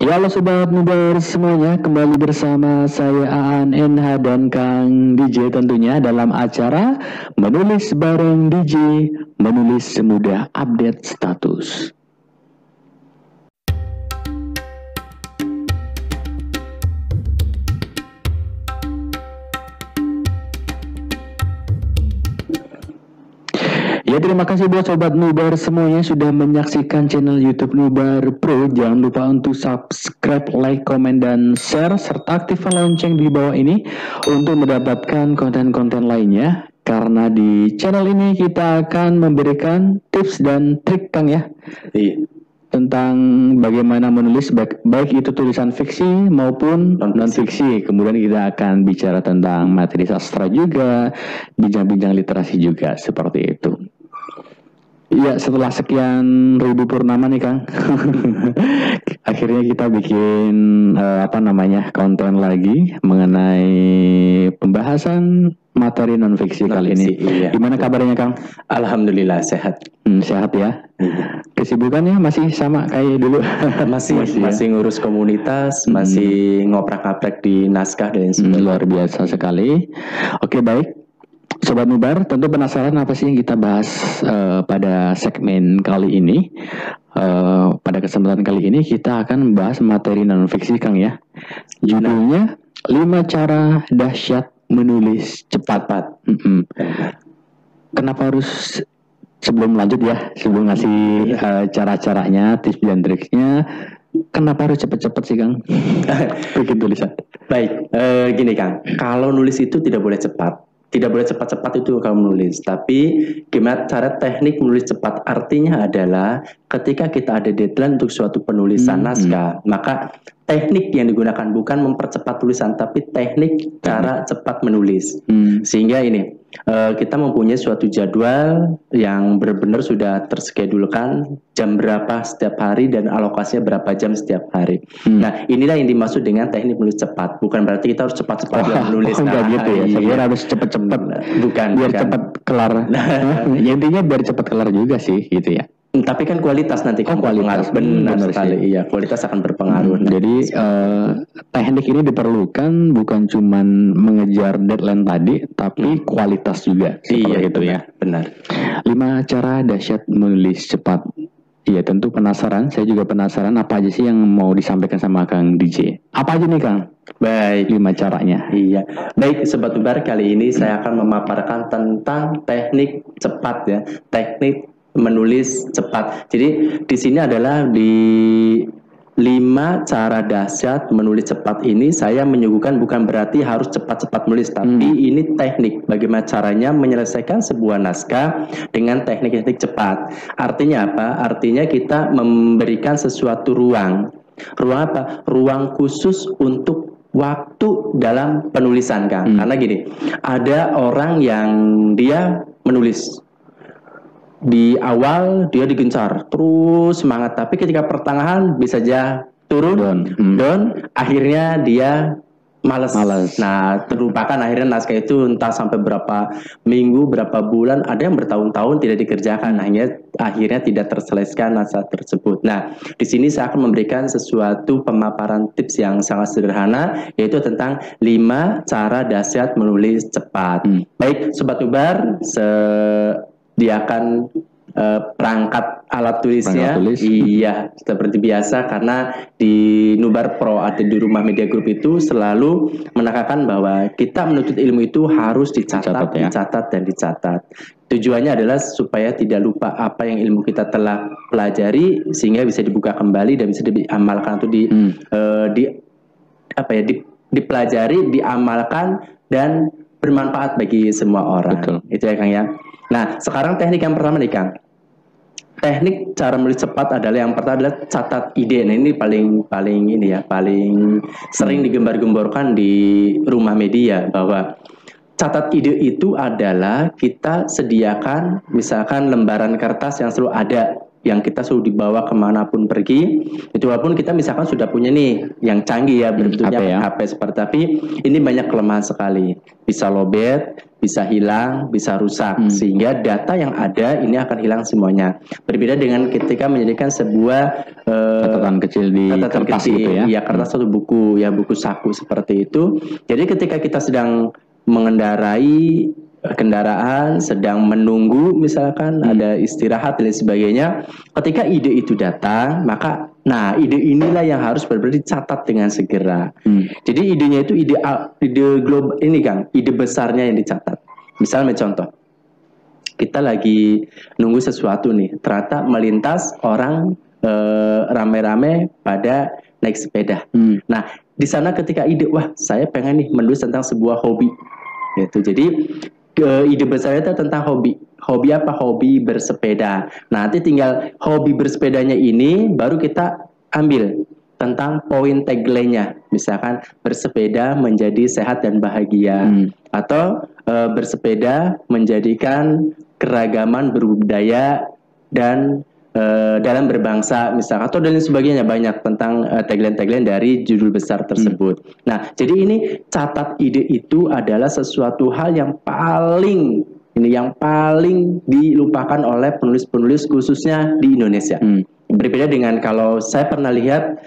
Ya halo sobat nubar semuanya, kembali bersama saya Aan NH dan Kang DJ tentunya dalam acara Menulis Bareng DJ, menulis semudah update status. Ya terima kasih buat sobat Nubar semuanya sudah menyaksikan channel YouTube Nubar Pro. Jangan lupa untuk subscribe, like, komen, dan share serta aktifkan lonceng di bawah ini untuk mendapatkan konten-konten lainnya. Karena di channel ini kita akan memberikan tips dan trik Kang ya. Iya. Tentang bagaimana menulis baik itu tulisan fiksi maupun non-fiksi. Kemudian kita akan bicara tentang materi sastra juga, bincang-bincang literasi juga, seperti itu. Iya, setelah sekian ribu purnama nih Kang, akhirnya kita bikin konten lagi mengenai pembahasan materi non-fiksi kali ini. Iya. Gimana kabarnya Kang? Alhamdulillah sehat. Sehat ya. Kesibukannya masih sama kayak dulu. masih ngurus komunitas, masih ngoprak-ngaprak di naskah dan sebagainya. Luar biasa sekali. Oke, baik. Sobat Nubar, tentu penasaran apa sih yang kita bahas pada segmen kali ini. Pada kesempatan kali ini kita akan membahas materi non-fiksi Kang ya. Judulnya 5 cara dahsyat menulis cepat. Kenapa harus, sebelum lanjut ya, sebelum ngasih cara-caranya, tips dan triknya, kenapa harus cepet-cepet sih Kang bikin tulisan? Baik, gini Kang, kalau nulis itu tidak boleh cepat. Tidak boleh cepat-cepat itu kalau menulis. Tapi gimana cara teknik menulis cepat? Artinya adalah ketika kita ada deadline untuk suatu penulisan naskah, maka teknik yang digunakan bukan mempercepat tulisan, tapi teknik cara cepat menulis. Sehingga ini kita mempunyai suatu jadwal yang benar-benar sudah terskedulkan jam berapa setiap hari dan alokasinya berapa jam setiap hari. Nah, inilah yang dimaksud dengan teknik menulis cepat. Bukan berarti kita harus cepat-cepat menulis. Enggak gitu ya. Saya harus cepat-cepat. Bukan. Biar cepat kelar. Ya, intinya biar cepat kelar juga sih gitu ya. Tapi kan kualitas nanti kan kualitas benar sekali. Iya, kualitas akan berpengaruh. Jadi teknik ini diperlukan bukan cuman mengejar deadline tadi, tapi kualitas juga. Iya itu ya. Benar. 5 cara dahsyat menulis cepat. Iya, tentu penasaran. Saya juga penasaran apa aja sih yang mau disampaikan sama Kang DJ. Apa aja nih Kang? Baik, 5 caranya. Iya. Baik, Sobat Nubar, kali ini saya akan memaparkan tentang teknik cepat ya. Teknik menulis cepat. Jadi di sini adalah di 5 cara dahsyat menulis cepat ini saya menyuguhkan bukan berarti harus cepat-cepat menulis, tapi ini teknik bagaimana caranya menyelesaikan sebuah naskah dengan teknik-teknik cepat. Artinya apa? Artinya kita memberikan sesuatu ruang. Ruang apa? Ruang khusus untuk waktu dalam penulisan Kang. Karena gini, ada orang yang dia menulis di awal dia digencar terus semangat, tapi ketika pertengahan bisa aja turun down, akhirnya dia malas. Nah, terlupakan akhirnya naskah itu entah sampai berapa minggu, berapa bulan, ada yang bertahun-tahun tidak dikerjakan, akhirnya tidak terselesaikan naskah tersebut. Nah, di sini saya akan memberikan sesuatu pemaparan tips yang sangat sederhana, yaitu tentang 5 cara dahsyat menulis cepat. Baik, Sobat Nubar, sediakan perangkat alat tulisnya. Iya, seperti biasa, karena di Nubar Pro atau di Rumah Media Group itu selalu menekankan bahwa kita menuntut ilmu itu harus dicatat, dicatat, dan dicatat. Tujuannya adalah supaya tidak lupa apa yang ilmu kita telah pelajari, sehingga bisa dibuka kembali dan bisa diamalkan atau dipelajari, diamalkan, dan bermanfaat bagi semua orang. Betul. Itu ya Kang ya. Nah, sekarang teknik yang pertama nih Kang. Teknik cara menulis cepat adalah yang pertama adalah catat ide. Nah, ini paling sering digembar-gemborkan di Rumah Media, bahwa catat ide itu adalah kita sediakan misalkan lembaran kertas yang selalu ada yang kita sudah dibawa kemanapun pergi. Itu walaupun kita misalkan sudah punya nih yang canggih ya, bentuknya HP ya. HP seperti, tapi ini banyak kelemahan sekali. Bisa lowbat, bisa hilang, bisa rusak, sehingga data yang ada ini akan hilang semuanya. Berbeda dengan ketika menjadikan sebuah Catatan kecil di catatan kertas kecil, gitu ya. ya kertas atau buku, ya buku saku seperti itu. Jadi ketika kita sedang mengendarai kendaraan, sedang menunggu misalkan ada istirahat dan lain sebagainya, ketika ide itu datang, maka nah ide inilah yang harus benar-benar dicatat dengan segera. Jadi idenya itu ide global ini Kang, ide besarnya yang dicatat. Misalnya contoh, kita lagi nunggu sesuatu nih, ternyata melintas orang rame-rame pada naik sepeda. Nah, di sana ketika ide, wah saya pengen nih menulis tentang sebuah hobi, gitu. Jadi ide besarnya itu tentang hobi. Hobi apa? Hobi bersepeda. Nah, nanti tinggal hobi bersepedanya ini baru kita ambil tentang poin tagline-nya. Misalkan bersepeda menjadi sehat dan bahagia, atau bersepeda menjadikan keragaman berbudaya dan dalam berbangsa misalkan, atau dan lain sebagainya, banyak tentang tagline-tagline dari judul besar tersebut. Nah, jadi ini catat ide itu adalah sesuatu hal yang paling dilupakan oleh penulis-penulis khususnya di Indonesia. Berbeda dengan kalau saya pernah lihat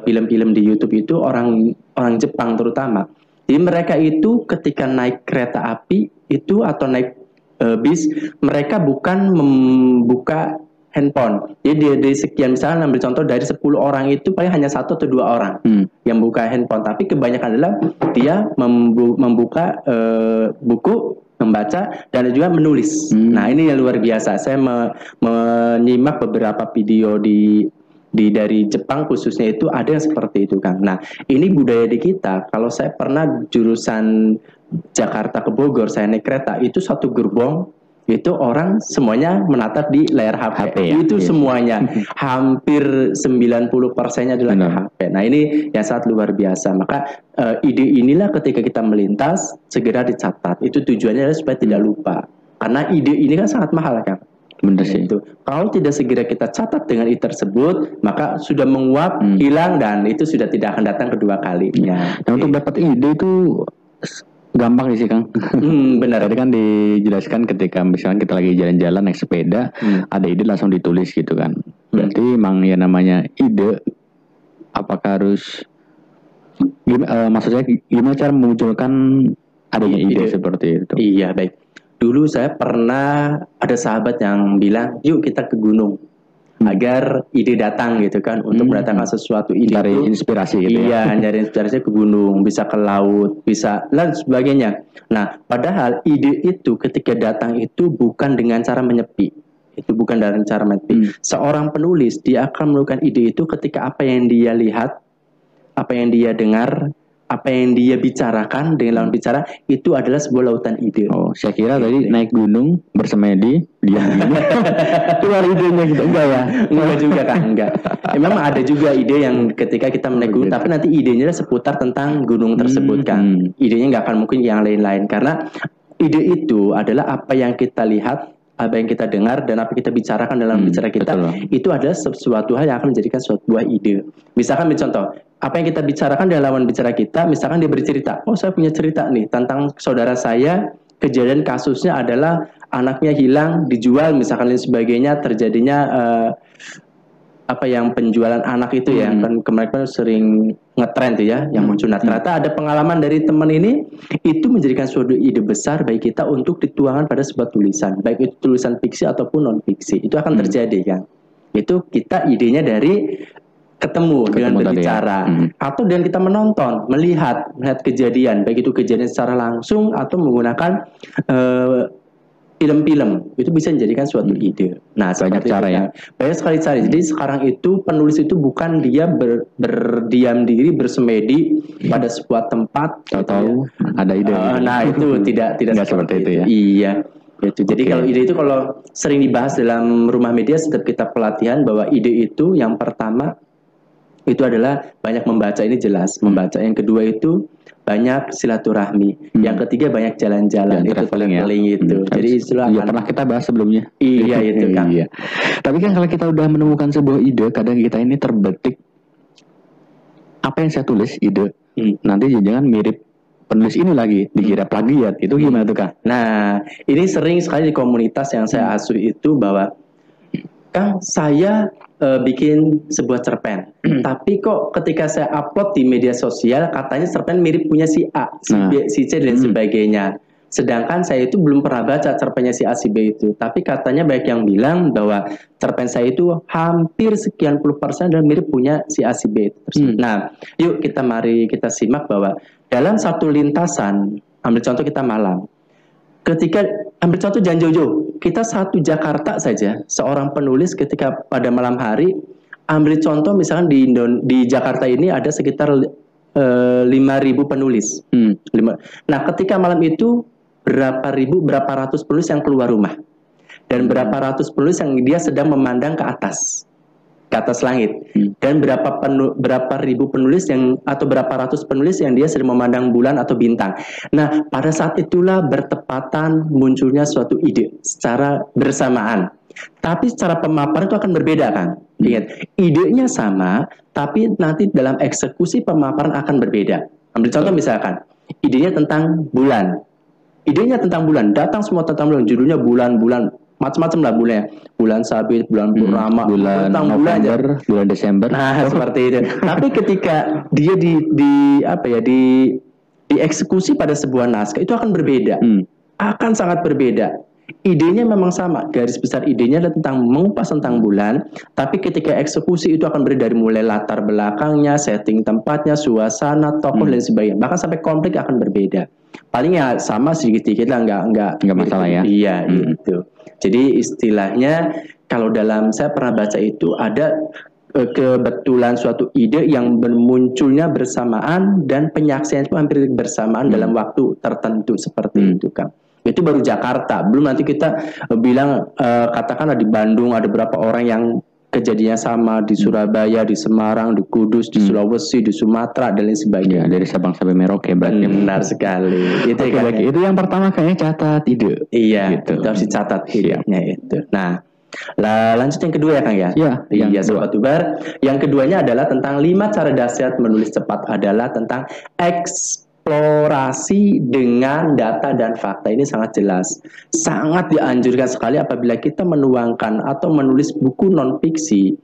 film-film di YouTube itu orang Jepang terutama. Jadi mereka itu ketika naik kereta api itu atau naik bis, mereka bukan membuka handphone. Jadi dari sekian, misalnya ambil contoh dari 10 orang itu paling hanya 1 atau 2 orang yang buka handphone, tapi kebanyakan adalah dia membuka buku, membaca, dan juga menulis. Nah, ini yang luar biasa. Saya menyimak beberapa video dari Jepang khususnya, itu ada yang seperti itu Kang. Nah, ini budaya di kita. Kalau saya pernah jurusan Jakarta ke Bogor, saya naik kereta, itu satu gerbong itu orang semuanya menatap di layar HP ya? Itu semuanya hampir 90%-nya adalah HP. Nah, ini yang sangat luar biasa. Maka ide inilah ketika kita melintas segera dicatat. Itu tujuannya adalah supaya tidak lupa. Karena ide ini kan sangat mahal kan. Benar sih. Itu. Kalau tidak segera kita catat dengan ide tersebut, maka sudah menguap, hilang, dan itu sudah tidak akan datang kedua kalinya. Nah, untuk dapat ide itu gampang sih Kang. Benar. Tadi kan dijelaskan ketika misalnya kita lagi jalan-jalan naik sepeda, ada ide langsung ditulis gitu kan. Berarti emang ya namanya ide, apakah harus maksudnya gimana cara memunculkan adanya ide seperti itu? Iya, baik. Dulu saya pernah ada sahabat yang bilang, yuk kita ke gunung agar ide datang gitu kan, untuk mendatangkan sesuatu ide, cari inspirasi gitu ya. Iya, nyari inspirasi ke gunung, bisa ke laut, bisa dan sebagainya. Nah, padahal ide itu ketika datang itu bukan dengan cara menyepi. Itu bukan dengan cara menyepi. Seorang penulis dia akan menemukan ide itu ketika apa yang dia lihat, apa yang dia dengar, apa yang dia bicarakan dengan lawan bicara itu adalah sebuah lautan ide. Oh, saya kira tadi naik gunung bersemedi, diam-diam keluar idenya gitu. Enggak ya? Enggak juga kan, enggak. Memang ada juga ide yang ketika kita menaik gunung, tapi nanti idenya seputar tentang gunung tersebut kan. Idenya nggak akan mungkin yang lain-lain, karena ide itu adalah apa yang kita lihat, apa yang kita dengar, dan apa yang kita bicarakan dalam bicara kita. Itu adalah sesuatu hal yang akan menjadikan sebuah ide. Misalkan contoh, apa yang kita bicarakan dalam lawan bicara kita, misalkan dia bercerita, oh saya punya cerita nih tentang saudara saya, kejadian kasusnya adalah anaknya hilang, dijual misalkan dan sebagainya, terjadinya apa yang penjualan anak itu ya, kan kemarin sering ngetrend tuh ya, yang muncul. Nah, ternyata ada pengalaman dari teman ini, itu menjadikan suatu ide besar bagi kita untuk dituangkan pada sebuah tulisan, baik itu tulisan fiksi ataupun non fiksi. Itu akan terjadi kan. Itu kita idenya dari ketemu dengan berbicara, atau dengan kita menonton, melihat kejadian, baik itu kejadian secara langsung atau menggunakan film-film, itu bisa menjadikan suatu ide. Nah, banyak cara ya. Banyak sekali cara. Jadi sekarang itu penulis itu bukan dia berdiam diri, bersemedi pada sebuah tempat atau ada ide. Nah, itu tidak seperti itu ya. Iya. Itu. Jadi kalau ide itu kalau sering dibahas dalam rumah media setiap kita pelatihan, bahwa ide itu yang pertama itu adalah banyak membaca, ini jelas membaca. Yang kedua itu banyak silaturahmi. Yang ketiga banyak jalan-jalan, itu traveling ya. itu. Jadi istilah ya, pernah kita bahas sebelumnya. Iya itu kan. Iya. Tapi kan kalau kita udah menemukan sebuah ide, kadang kita ini terbetik apa yang saya tulis ide. Nanti jangan mirip penulis ini lagi, dikira plagiat. Itu gimana tuh Kang? Nah, ini sering sekali di komunitas yang saya asuh itu bahwa Kang, saya bikin sebuah cerpen, tapi kok ketika saya upload di media sosial katanya cerpen mirip punya si A, si B, si C dan sebagainya. Sedangkan saya itu belum pernah baca cerpennya si A, si B itu. Tapi katanya banyak yang bilang bahwa cerpen saya itu hampir sekian puluh % dan mirip punya si A, si B itu. Nah, yuk mari kita simak bahwa dalam satu lintasan, ambil contoh kita malam. Ketika ambil contoh Jan Jojo, kita satu Jakarta saja, seorang penulis ketika pada malam hari, ambil contoh misalkan di Jakarta ini ada sekitar 5.000 penulis. Nah, ketika malam itu berapa ratus penulis yang keluar rumah, dan berapa ratus penulis yang dia sedang memandang ke atas langit, dan berapa ribu penulis yang atau berapa ratus penulis yang dia sedang memandang bulan atau bintang. Nah, pada saat itulah bertepatan munculnya suatu ide secara bersamaan. Tapi secara pemaparan itu akan berbeda kan? Ingat, idenya sama, tapi nanti dalam eksekusi pemaparan akan berbeda. Ambil contoh misalkan, idenya tentang bulan. Idenya tentang bulan, datang semua tentang bulan, judulnya bulan-bulan, macam-macam lah bulannya, bulan sabit, bulan purnama, bulan November, bulan Desember. Nah, seperti itu. Tapi ketika dia dieksekusi pada sebuah naskah itu akan berbeda, akan sangat berbeda. Idenya memang sama, garis besar idenya adalah tentang mengupas tentang bulan, tapi ketika eksekusi itu akan berbeda dari mulai latar belakangnya, setting tempatnya, suasana, tokoh dan sebagainya, bahkan sampai konflik akan berbeda. Paling ya sama sedikit-sedikit lah, nggak masalah ya. Iya, itu. Jadi istilahnya kalau dalam saya pernah baca itu ada kebetulan suatu ide yang munculnya bersamaan dan penyaksian itu hampir bersamaan dalam waktu tertentu seperti itu kan. Itu baru Jakarta, belum nanti kita bilang katakanlah di Bandung ada berapa orang yang kejadiannya sama, di Surabaya, di Semarang, di Kudus, di Sulawesi, di Sumatera dan lain sebagainya. Dari Sabang sampai Merauke berarti. Benar sekali. Itu kan. Itu yang pertama kayaknya catat ide. Iya, gitu. Harus dicatat idenya itu. Nah, lanjut yang kedua ya Kang ya. Iya, Sobat Ubar. Yang keduanya adalah tentang 5 cara dahsyat menulis cepat, adalah tentang eksplorasi dengan data dan fakta. Ini sangat jelas, sangat dianjurkan sekali apabila kita menuangkan atau menulis buku non-fiksi.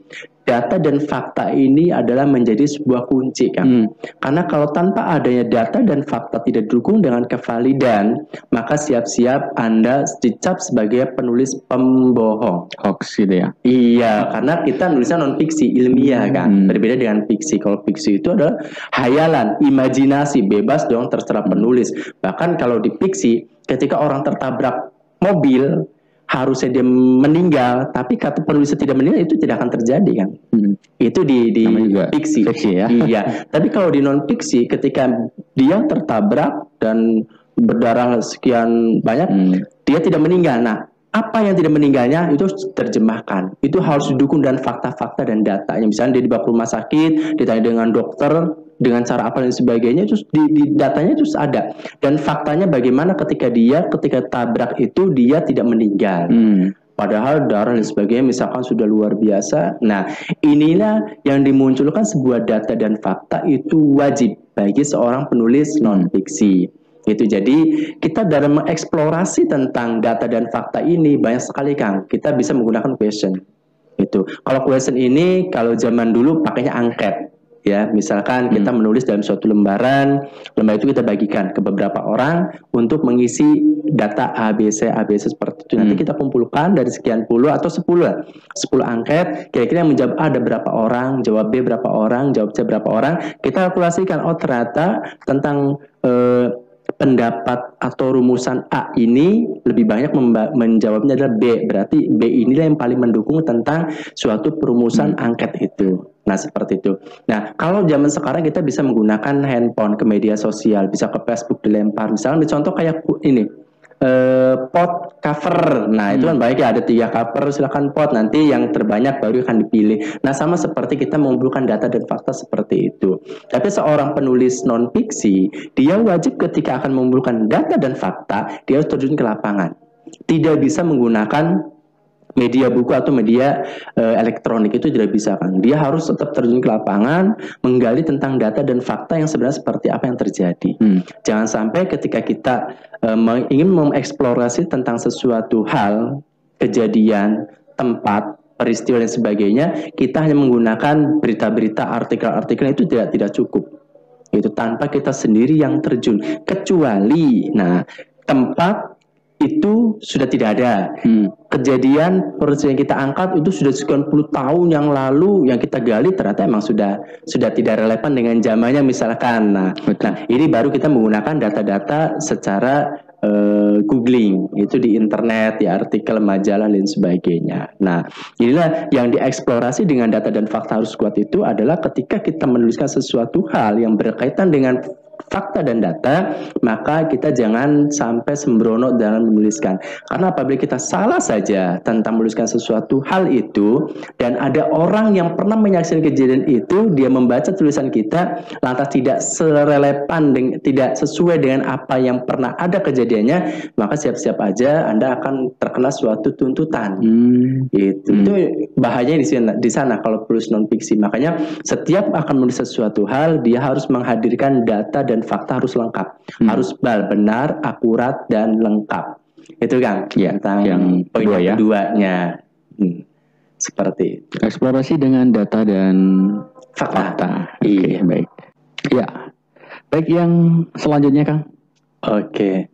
Data dan fakta ini adalah menjadi sebuah kunci kan. Karena kalau tanpa adanya data dan fakta tidak didukung dengan kevalidan, maka siap-siap Anda dicap sebagai penulis pembohong. Hoax gitu ya. Iya, karena kita nulisnya non-fiksi, ilmiah kan. Berbeda dengan fiksi. Kalau fiksi itu adalah hayalan, imajinasi, bebas dong terserah penulis. Bahkan kalau di fiksi, ketika orang tertabrak mobil, harusnya dia meninggal, tapi kata penulisnya tidak meninggal, itu tidak akan terjadi kan. Itu di fiksi ya. Iya. Tapi kalau di non fiksi, ketika dia tertabrak dan berdarah sekian banyak, dia tidak meninggal. Nah, apa yang tidak meninggalnya itu terjemahkan. Itu harus didukung dan fakta-fakta dan datanya. Misalnya dia dibawa ke rumah sakit, ditanya dengan dokter dengan cara apa dan sebagainya, itu di datanya itu ada. Dan faktanya bagaimana ketika tabrak itu dia tidak meninggal. Padahal darah dan sebagainya misalkan sudah luar biasa. Nah, inilah yang dimunculkan sebuah data dan fakta itu wajib bagi seorang penulis non-fiksi. Itu jadi kita dalam mengeksplorasi tentang data dan fakta ini banyak sekali Kang. Kita bisa menggunakan question. Itu. Kalau question ini kalau zaman dulu pakainya angket. Ya, misalkan kita menulis dalam suatu lembar itu kita bagikan ke beberapa orang untuk mengisi data ABC seperti itu. Nanti kita kumpulkan dari sekian puluh atau 10 angket, kira-kira yang menjawab A ada berapa orang, jawab B berapa orang, jawab C berapa orang. Kita kalkulasikan, oh ternyata tentang pendapat atau rumusan A ini lebih banyak menjawabnya adalah B. Berarti B inilah yang paling mendukung tentang suatu perumusan angket itu. Nah, seperti itu. Nah, kalau zaman sekarang kita bisa menggunakan handphone ke media sosial, bisa ke Facebook dilempar. Misalnya contoh kayak ini, pot cover. Nah, itu kan baik ya, ada 3 cover, silakan pot, nanti yang terbanyak baru akan dipilih. Nah, sama seperti kita mengumpulkan data dan fakta seperti itu. Tapi seorang penulis non fiksi, dia wajib ketika akan mengumpulkan data dan fakta, dia harus terjun ke lapangan. Tidak bisa menggunakan media buku atau media elektronik, itu tidak bisa kan. Dia harus tetap terjun ke lapangan, menggali tentang data dan fakta yang sebenarnya seperti apa yang terjadi. Jangan sampai ketika kita ingin mengeksplorasi tentang sesuatu hal, kejadian, tempat, peristiwa dan sebagainya, kita hanya menggunakan berita-berita, artikel-artikel, itu tidak cukup. Itu tanpa kita sendiri yang terjun. Kecuali, nah, tempat itu sudah tidak ada. Kejadian peristiwa yang kita angkat itu sudah sekian puluh tahun yang lalu, yang kita gali ternyata emang sudah tidak relevan dengan zamannya misalkan. Nah, ini baru kita menggunakan data-data secara googling, itu di internet, di artikel, majalah dan sebagainya. Nah, inilah yang dieksplorasi dengan data dan fakta harus kuat itu adalah ketika kita menuliskan sesuatu hal yang berkaitan dengan fakta dan data, maka kita jangan sampai sembrono dalam menuliskan. Karena apabila kita salah saja tentang menuliskan sesuatu hal itu, dan ada orang yang pernah menyaksikan kejadian itu, dia membaca tulisan kita, lantas tidak serelevan, tidak sesuai dengan apa yang pernah ada kejadiannya, maka siap-siap aja Anda akan terkena suatu tuntutan. Itu bahayanya di sana kalau penulis non fiksi. Makanya setiap akan menulis sesuatu hal, dia harus menghadirkan data dan fakta harus lengkap, harus benar, akurat dan lengkap. Itu Kang, tentang yang poin keduanya. Seperti itu. Eksplorasi dengan data dan fakta. Oke, baik. Ya, baik, yang selanjutnya Kang. Oke.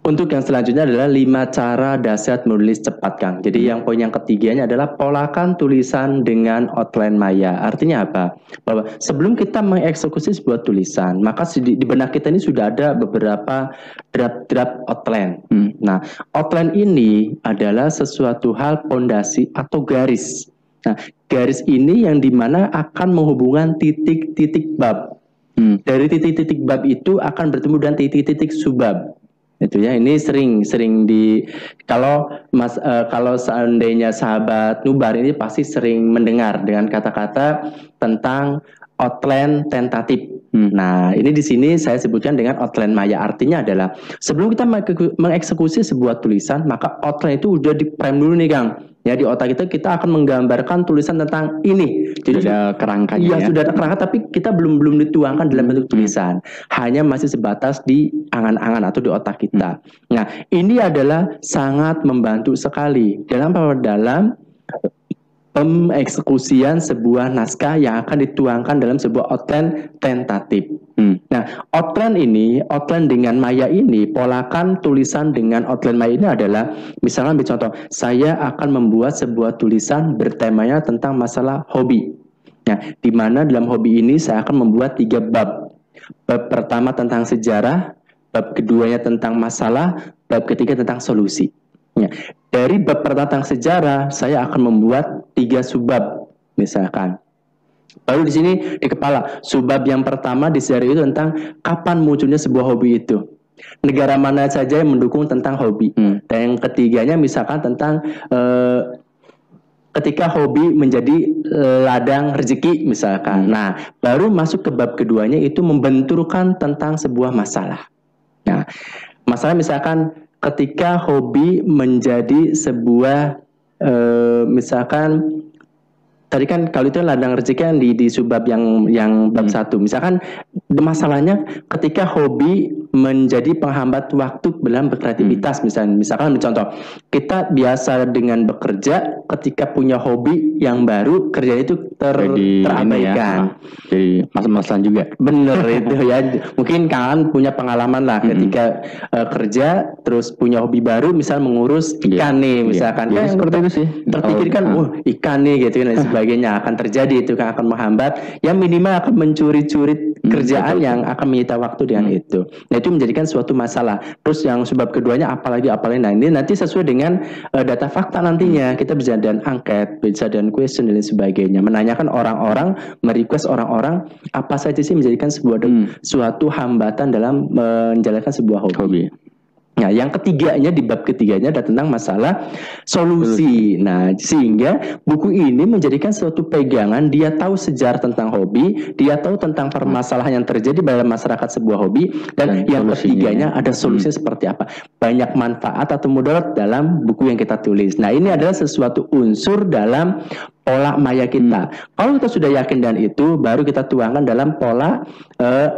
Untuk yang selanjutnya adalah 5 cara dahsyat menulis cepat, Kang. Jadi yang poin yang ketiganya adalah polakan tulisan dengan outline maya. Artinya apa? Bahwa sebelum kita mengeksekusi sebuah tulisan, maka di benak kita ini sudah ada beberapa draft outline. Nah, outline ini adalah sesuatu hal pondasi atau garis. Nah, garis ini yang dimana akan menghubungkan titik-titik bab. Dari titik-titik bab itu akan bertemu dengan titik-titik subbab. Itu ya, ini sering di kalau seandainya sahabat Nubar ini pasti sering mendengar dengan kata-kata tentang outline tentatif. Nah, ini di sini saya sebutkan dengan outline maya. Artinya adalah sebelum kita mengeksekusi sebuah tulisan, maka outline itu udah di-frame dulu nih, Kang. Ya, di otak kita akan menggambarkan tulisan tentang ini. Jadi sudah kerangkanya. Iya, sudah ada kerangka, tapi kita belum dituangkan dalam bentuk tulisan. Hanya masih sebatas di angan-angan atau di otak kita. Nah, ini adalah sangat membantu sekali dalam pengeksekusian sebuah naskah yang akan dituangkan dalam sebuah outline tentatif. Nah, outline dengan maya ini, polakan tulisan dengan outline maya ini adalah, misalnya contoh, saya akan membuat sebuah tulisan bertemanya tentang masalah hobi. Nah, di mana dalam hobi ini saya akan membuat 3 bab. Bab pertama tentang sejarah, bab keduanya tentang masalah, bab ketiga tentang solusi. Ya, dari bab pertama tentang sejarah, saya akan membuat 3 subbab, misalkan. Baru di sini di kepala, subbab yang pertama di sejarah itu tentang kapan munculnya sebuah hobi itu. Negara mana saja yang mendukung tentang hobi. Dan yang ketiganya misalkan tentang ketika hobi menjadi ladang rezeki misalkan. Nah, baru masuk ke bab keduanya itu membenturkan tentang sebuah masalah. Nah, masalah misalkan ketika hobi menjadi sebuah misalkan tadi kan kalau itu ladang rezeki kan di subbab yang bab 1. Misalkan masalahnya ketika hobi menjadi penghambat waktu dalam berkreativitas misalkan contoh, kita biasa dengan bekerja, ketika punya hobi yang baru, kerjanya itu terabaikan. Jadi masalah juga. Bener itu ya. Mungkin kalian punya pengalaman lah ketika kerja terus punya hobi baru, misal mengurus ikan nih misalkan. Kan seperti itu sih. Terpikirkan, ikan nih gitu dan sebagainya akan terjadi, itu kan akan menghambat, yang minimal akan mencuri-curi kerjaan yang akan menyita waktu dengan itu. Nah, itu menjadikan suatu masalah. Terus yang sebab keduanya apalagi. Nah, ini nanti sesuai dengan data fakta nantinya. Kita bisa dan angket, bisa dan question dan sebagainya. Menanyakan orang-orang, merequest orang-orang apa saja sih menjadikan suatu hambatan dalam menjalankan sebuah hobi. Nah, yang ketiganya di bab ketiganya ada tentang masalah solusi. Nah, sehingga buku ini menjadikan suatu pegangan. Dia tahu sejarah tentang hobi, dia tahu tentang permasalahan yang terjadi dalam masyarakat sebuah hobi, dan yang ketiganya ada solusinya seperti apa. Banyak manfaat atau mudarat dalam buku yang kita tulis. Nah, ini adalah sesuatu unsur dalam pola maya kita. Kalau kita sudah yakin dan itu, baru kita tuangkan dalam pola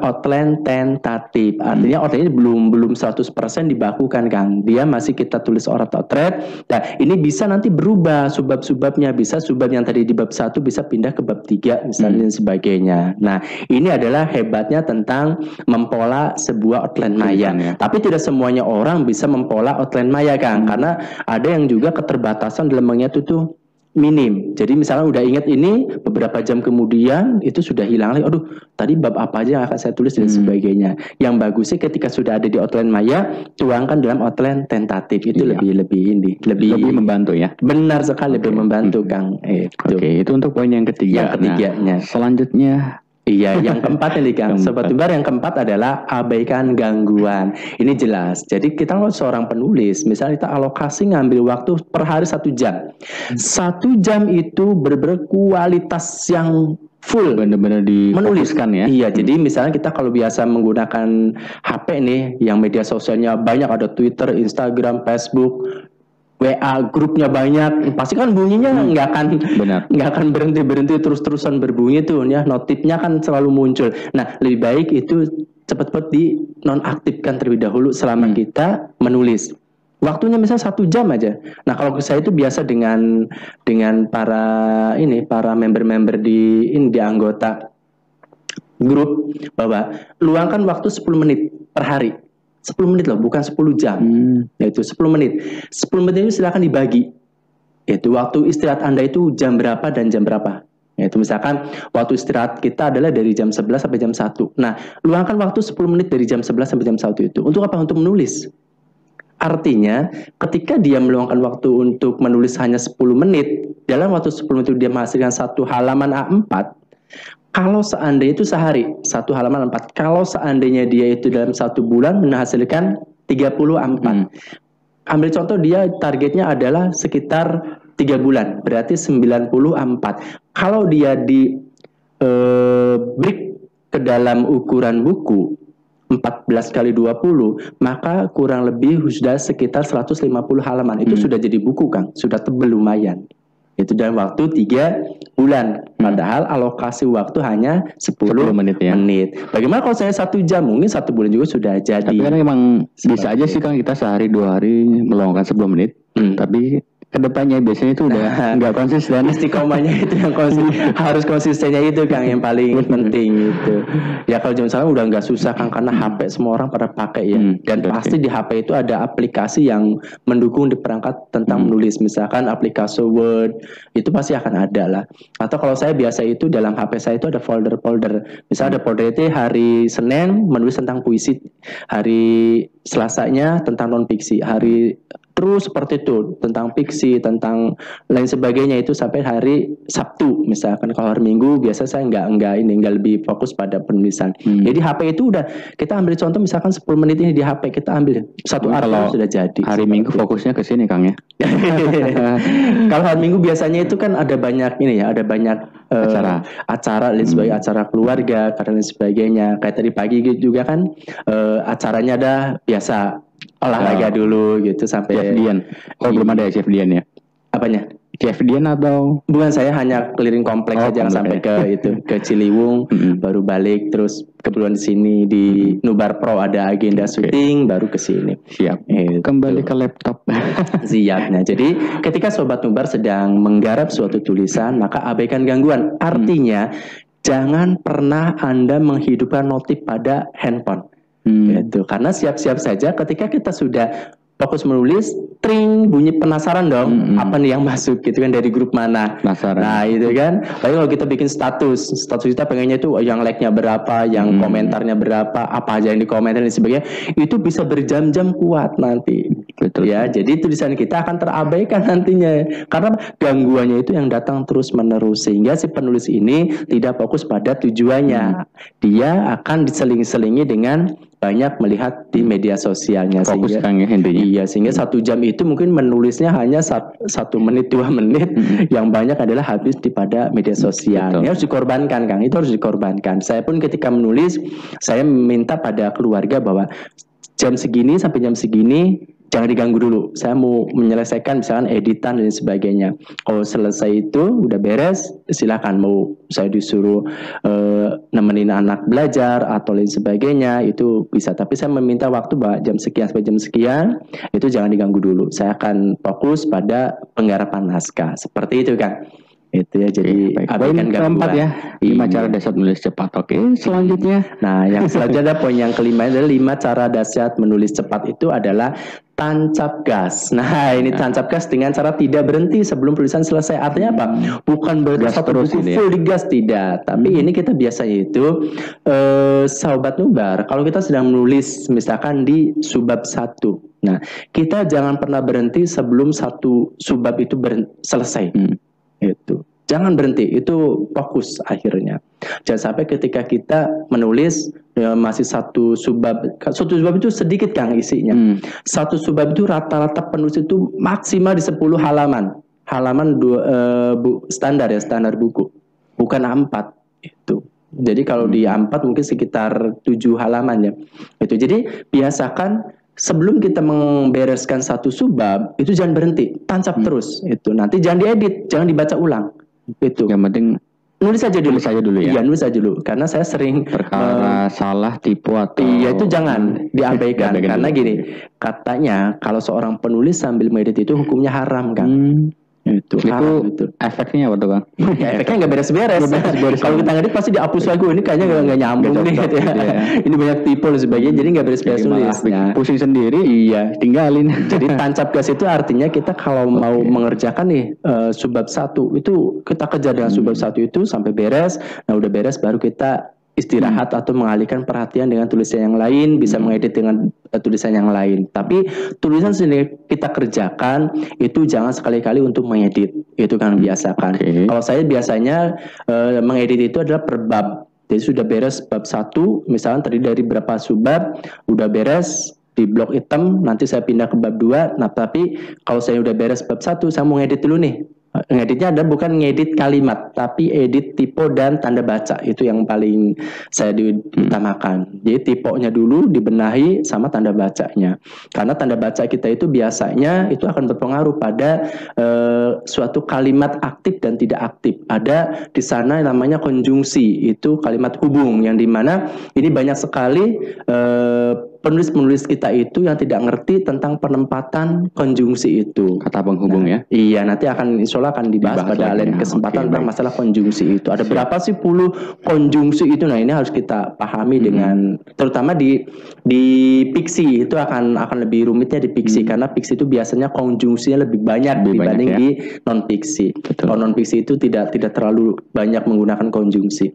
outline tentatif. Artinya outline ini belum 100% dibakukan, Kang. Dia masih kita tulis otret. Nah, ini bisa nanti berubah subbab-subbabnya. Bisa subbab yang tadi di bab 1 bisa pindah ke bab 3 misalnya dan sebagainya. Nah, ini adalah hebatnya tentang mempola sebuah outline maya. Tapi tidak semuanya orang bisa mempola outline maya, Kang. Karena ada yang juga keterbatasan dalam mengingat itu minim. Jadi misalnya udah ingat ini, beberapa jam kemudian itu sudah hilang lagi. Aduh, tadi bab apa aja yang akan saya tulis dan sebagainya. Yang bagusnya ketika sudah ada di outline maya, tuangkan dalam outline tentatif. Itu lebih membantu ya. Benar sekali, lebih membantu, Kang. Itu untuk poin yang ketiga. Yang ketiganya. Selanjutnya. Iya, yang keempat nih, Kang. Sobat Tubar, yang keempat adalah abaikan gangguan. Ini jelas. Jadi kita kalau seorang penulis, misalnya kita alokasi ngambil waktu per hari 1 jam. 1 jam itu berkualitas yang full, benar-benar difokuskan ya. Iya, jadi misalnya kita kalau biasa menggunakan HP nih, yang media sosialnya banyak, ada Twitter, Instagram, Facebook, WA, grupnya banyak, pasti kan bunyinya nggak akan berhenti terus-terusan berbunyi tuh ya, notifnya kan selalu muncul. Nah, lebih baik itu cepat-cepat di nonaktifkan terlebih dahulu selama kita menulis. Waktunya misalnya 1 jam aja. Nah, kalau saya itu biasa dengan para member-member di anggota grup, bahwa luangkan waktu 10 menit per hari. 10 menit loh, bukan 10 jam. Yaitu 10 menit. 10 menit itu silakan dibagi. Itu waktu istirahat Anda itu jam berapa dan jam berapa. Yaitu misalkan waktu istirahat kita adalah dari jam 11 sampai jam 1. Nah, luangkan waktu 10 menit dari jam 11 sampai jam 1 itu. Untuk apa? Untuk menulis. Artinya, ketika dia meluangkan waktu untuk menulis hanya 10 menit, dalam waktu 10 menit itu dia menghasilkan 1 halaman A4. Kalau seandainya itu sehari 1 halaman 4, kalau seandainya dia itu dalam 1 bulan menghasilkan 30 A4. Ambil contoh, dia targetnya adalah sekitar 3 bulan, berarti 90 A4. Kalau dia di break ke dalam ukuran buku 14 kali 20, maka kurang lebih sudah sekitar 150 halaman. Itu sudah jadi buku, Kang. Sudah tebel lumayan. Itu dalam waktu 3 bulan. Padahal alokasi waktu hanya 10 menit ya. Bagaimana kalau saya 1 jam? Mungkin 1 bulan juga sudah jadi. Tapi kan memang bisa aja sih, Kang, kita sehari 2 hari meluangkan 10 menit. Tapi kedepannya biasanya itu udah nggak konsisten. Istiqomahnya itu yang harus konsistennya itu, Kang, yang paling penting itu. Ya kalau zaman sekarang udah nggak susah, Kang, karena HP semua orang pada pakai ya. Dan pasti di HP itu ada aplikasi yang mendukung di perangkat tentang menulis. Misalkan aplikasi Word, itu pasti akan ada lah. Atau kalau saya biasa itu dalam HP saya itu ada folder-folder. Misalnya ada folder itu hari Senin menulis tentang puisi, hari Selasanya tentang non fiksi, hari terus seperti itu, tentang fiksi, tentang lain sebagainya, itu sampai hari Sabtu. Misalkan kalau hari Minggu biasa saya nggak lebih fokus pada penulisan. Jadi HP itu udah kita ambil contoh, misalkan 10 menit ini di HP kita ambil 1 artikel sudah jadi. Hari Minggu fokusnya ke sini, Kang ya. Kalau hari Minggu biasanya itu kan ada banyak ada banyak acara lain sebagai acara keluarga karena lain sebagainya. Kayak tadi pagi juga kan acaranya ada biasa olahraga dulu gitu sampai Chef Dian. Belum ada Chef Dian ya? Apanya? Chef Dian atau? Bukan, saya hanya keliling kompleks saja sampai ke Ciliwung, baru balik terus kebetulan di sini di Nubar Pro ada agenda syuting, baru ke sini. Siap. Kembali ke laptop. Siap. Nah, jadi ketika Sobat Nubar sedang menggarap suatu tulisan, maka abaikan gangguan. Artinya jangan pernah Anda menghidupkan notif pada handphone. Gitu. Karena siap-siap saja ketika kita sudah fokus menulis, tring, bunyi penasaran dong, apa nih yang masuk gitu kan, dari grup mana. Penasaran. Nah itu kan, tapi kalau kita bikin status kita pengennya itu yang like-nya berapa, yang komentarnya berapa, apa aja yang dikomentar dan sebagainya, itu bisa berjam-jam kuat nanti. Betul. Ya, jadi tulisan kita akan terabaikan nantinya karena gangguannya itu yang datang terus menerus, sehingga si penulis ini tidak fokus pada tujuannya. Dia akan diseling-selingi dengan banyak melihat di media sosialnya. Fokus sehingga Kang ya intinya. iya, sehingga 1 jam itu mungkin menulisnya hanya 1 menit 2 menit, yang banyak adalah habis pada media sosial. Betul. Ini harus dikorbankan, Kang. Itu harus dikorbankan. Saya pun ketika menulis, saya minta pada keluarga bahwa jam segini sampai jam segini jangan diganggu dulu. Saya mau menyelesaikan misalkan editan dan sebagainya. Kalau selesai itu udah beres, silakan mau saya disuruh nemenin anak belajar atau lain sebagainya itu bisa. Tapi saya meminta waktu bahwa jam sekian sampai jam sekian itu jangan diganggu dulu. Saya akan fokus pada penggarapan naskah. Seperti itu, Kang. Itu ya, jadi poin keempat ya, 5 cara dahsyat menulis cepat. Oke, selanjutnya. Nah, yang selanjutnya ada poin yang kelima adalah 5 cara dahsyat menulis cepat itu adalah tancap gas. Nah, ini tancap gas dengan cara tidak berhenti sebelum tulisan selesai. Artinya apa? Bukan bergas satu buku full digas, tidak. Tapi ini kita biasanya itu sahabat nubar, kalau kita sedang menulis misalkan di subbab 1. Nah, kita jangan pernah berhenti sebelum satu subbab itu selesai. Itu jangan berhenti, itu fokus akhirnya. Jangan sampai ketika kita menulis masih satu subbab itu sedikit, Kang, isinya. Satu subbab itu rata-rata penulis itu maksimal di 10 halaman standar ya, standar buku, bukan A4 itu. Jadi kalau di A4 mungkin sekitar 7 halaman ya. Itu jadi biasakan sebelum kita membereskan satu subbab itu jangan berhenti, tancap terus itu. Nanti jangan diedit, jangan dibaca ulang. Itu. Yang penting nulis aja dulu ya. Iya, nulis aja dulu. Karena saya sering perkara salah, tipu atau iya itu jangan diabaikan. Karena gini, katanya kalau seorang penulis sambil mengedit itu hukumnya haram, Kang. Itu efeknya apa tuh, Bang? Ya, efeknya nggak beres-beres. Kalau kita ngedit pasti dihapus lagi. Ini kayaknya nggak nyambung nih, gitu ya. Ini banyak tipe dan sebagainya, jadi nggak beres-beres nulisnya. Pusing sendiri, iya, tinggalin. Jadi tancap gas itu artinya kita kalau mau mengerjakan nih subbab 1 itu kita kejar dengan subbab 1 itu sampai beres. Nah, udah beres baru kita istirahat atau mengalihkan perhatian dengan tulisan yang lain, bisa mengedit dengan tulisan yang lain. Tapi tulisan sendiri kita kerjakan itu jangan sekali-kali untuk mengedit. Itu kan biasakan. Kalau saya biasanya mengedit itu adalah per bab. Jadi sudah beres bab 1, misalnya tadi dari berapa subbab, udah beres di blok hitam, nanti saya pindah ke bab 2. Nah, tapi kalau saya udah beres bab 1, saya mau ngedit dulu nih. Ngeditnya ada bukan ngedit kalimat, tapi edit tipe dan tanda baca. Itu yang paling saya diutamakan. Jadi tipenya dulu dibenahi sama tanda bacanya. Karena tanda baca kita itu biasanya itu akan berpengaruh pada suatu kalimat aktif dan tidak aktif. Ada di sana namanya konjungsi, itu kalimat hubung yang dimana ini banyak sekali penulis-penulis kita itu yang tidak ngerti tentang penempatan konjungsi itu. Kata penghubung ya? Iya, nanti insya Allah akan dibahas pada lain kesempatan tentang masalah konjungsi itu. Ada berapa sih 10 konjungsi itu? Nah, ini harus kita pahami dengan, terutama di fiksi itu akan lebih rumitnya di fiksi, karena fiksi itu biasanya konjungsinya lebih banyak dibanding di non fiksi. Kalau non fiksi itu tidak terlalu banyak menggunakan konjungsi.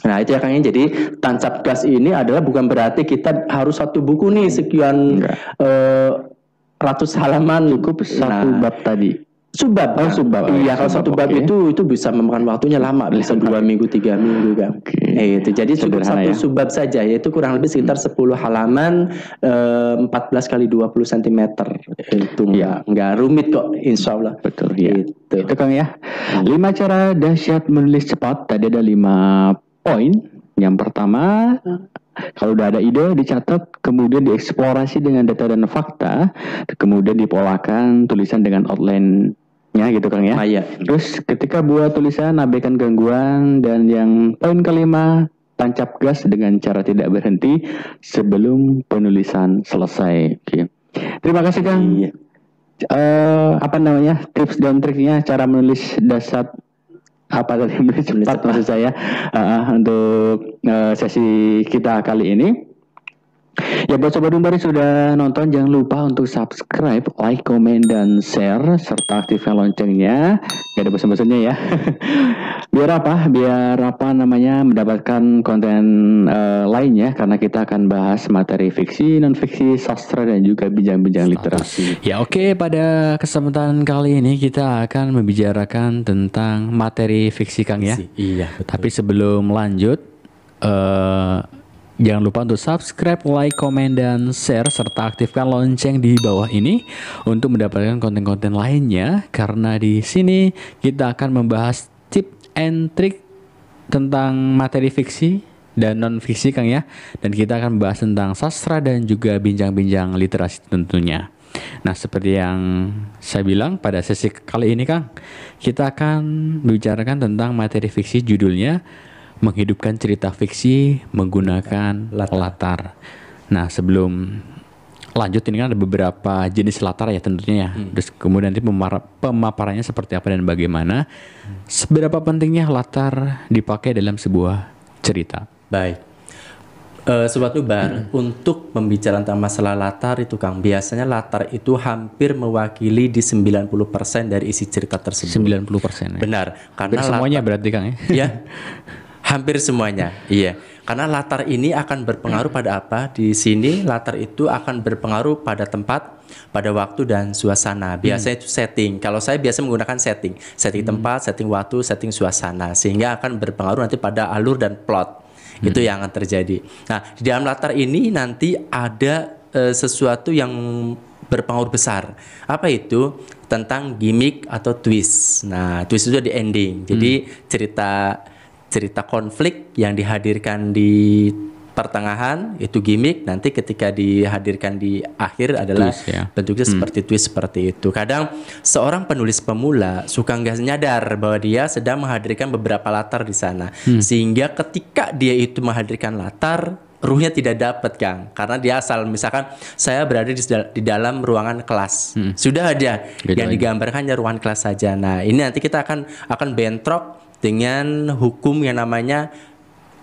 Nah, itu ya, Kang. Jadi tancap gas ini adalah bukan berarti kita harus satu buku nih sekian ratus halaman. Cukup satu bab tadi. Subbab. Subbab. Iya, kalau satu bab itu bisa memakan waktunya lama, bisa 2 minggu 3 minggu, Kang. Itu jadi cukup satu subbab saja, yaitu kurang lebih sekitar 10 halaman 14 kali 20 cm. Itu nggak rumit kok, insya Allah. Betul ya. Itu, Kang ya. 5 cara dahsyat menulis cepat. Tadi ada 5 poin. Yang pertama, kalau udah ada ide dicatat, kemudian dieksplorasi dengan data dan fakta, kemudian dipolakan tulisan dengan outline-nya gitu, Kang ya. Terus ketika buat tulisan abaikan gangguan, dan yang poin kelima, tancap gas dengan cara tidak berhenti sebelum penulisan selesai. Terima kasih, Kang. Tips dan triknya cara menulis dahsyat menulis cepat maksud saya untuk sesi kita kali ini. Ya, buat Sobat Numbari sudah nonton, jangan lupa untuk subscribe, like, komen, dan share, serta aktifkan loncengnya. Gak ada bosan-bosannya ya. Biar mendapatkan konten lainnya, karena kita akan bahas materi fiksi, non-fiksi, sastra, dan juga bincang-bincang literasi. Ya, oke, pada kesempatan kali ini kita akan membicarakan tentang materi fiksi, Kang ya. Iya, betul. Tapi sebelum lanjut, Jangan lupa untuk subscribe, like, komen, dan share, serta aktifkan lonceng di bawah ini untuk mendapatkan konten-konten lainnya. Karena di sini kita akan membahas tip and trick tentang materi fiksi dan non-fiksi, Kang ya. Dan kita akan membahas tentang sastra dan juga bincang-bincang literasi tentunya. Nah, seperti yang saya bilang pada sesi kali ini, Kang, kita akan membicarakan tentang materi fiksi, judulnya menghidupkan cerita fiksi menggunakan latar. Nah, sebelum lanjut, ini kan ada beberapa jenis latar ya tentunya ya. Terus kemudian nanti pemaparannya seperti apa dan bagaimana. Seberapa pentingnya latar dipakai dalam sebuah cerita. Baik. Sobat Nubar, untuk membicarakan tentang masalah latar itu, Kang, biasanya latar itu hampir mewakili di 90% dari isi cerita tersebut. 90% ya. Benar, Hampir karena semuanya berarti, Kang ya. Ya, hampir semuanya. Iya. Karena latar ini akan berpengaruh pada apa? Di sini latar itu akan berpengaruh pada tempat, pada waktu dan suasana. Biasanya itu setting. Kalau saya biasa menggunakan setting. Setting tempat, setting waktu, setting suasana. Sehingga akan berpengaruh nanti pada alur dan plot. Itu yang akan terjadi. Nah, di dalam latar ini nanti ada sesuatu yang berpengaruh besar. Apa itu? Tentang gimmick atau twist. Nah, twist itu di ending. Jadi cerita konflik yang dihadirkan di pertengahan itu gimmick, nanti ketika dihadirkan di akhir adalah Twist, ya. bentuknya seperti twist seperti itu. Kadang seorang penulis pemula suka nggak nyadar bahwa dia sedang menghadirkan beberapa latar di sana, sehingga ketika dia itu menghadirkan latar, ruhnya tidak dapat, Kang, karena dia asal misalkan saya berada di dalam ruangan kelas, sudah ada Gitu yang aja. digambarkan hanya ruangan kelas saja. Nah, ini nanti kita akan bentrok dengan hukum yang namanya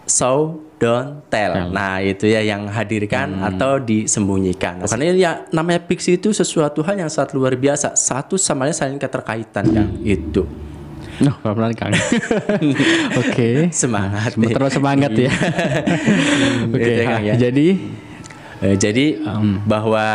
show don't tell. Nah, itu ya yang hadirkan atau disembunyikan. Nah, karena ya namanya fiksi itu sesuatu hal yang sangat luar biasa. Satu sama lain saling keterkaitan, Kang. Itu. Noh, pelan-pelan, Kang. Oke. Semangat. Terus semangat ya. Oke, Gitu ya, Kang, ya. Jadi Bahwa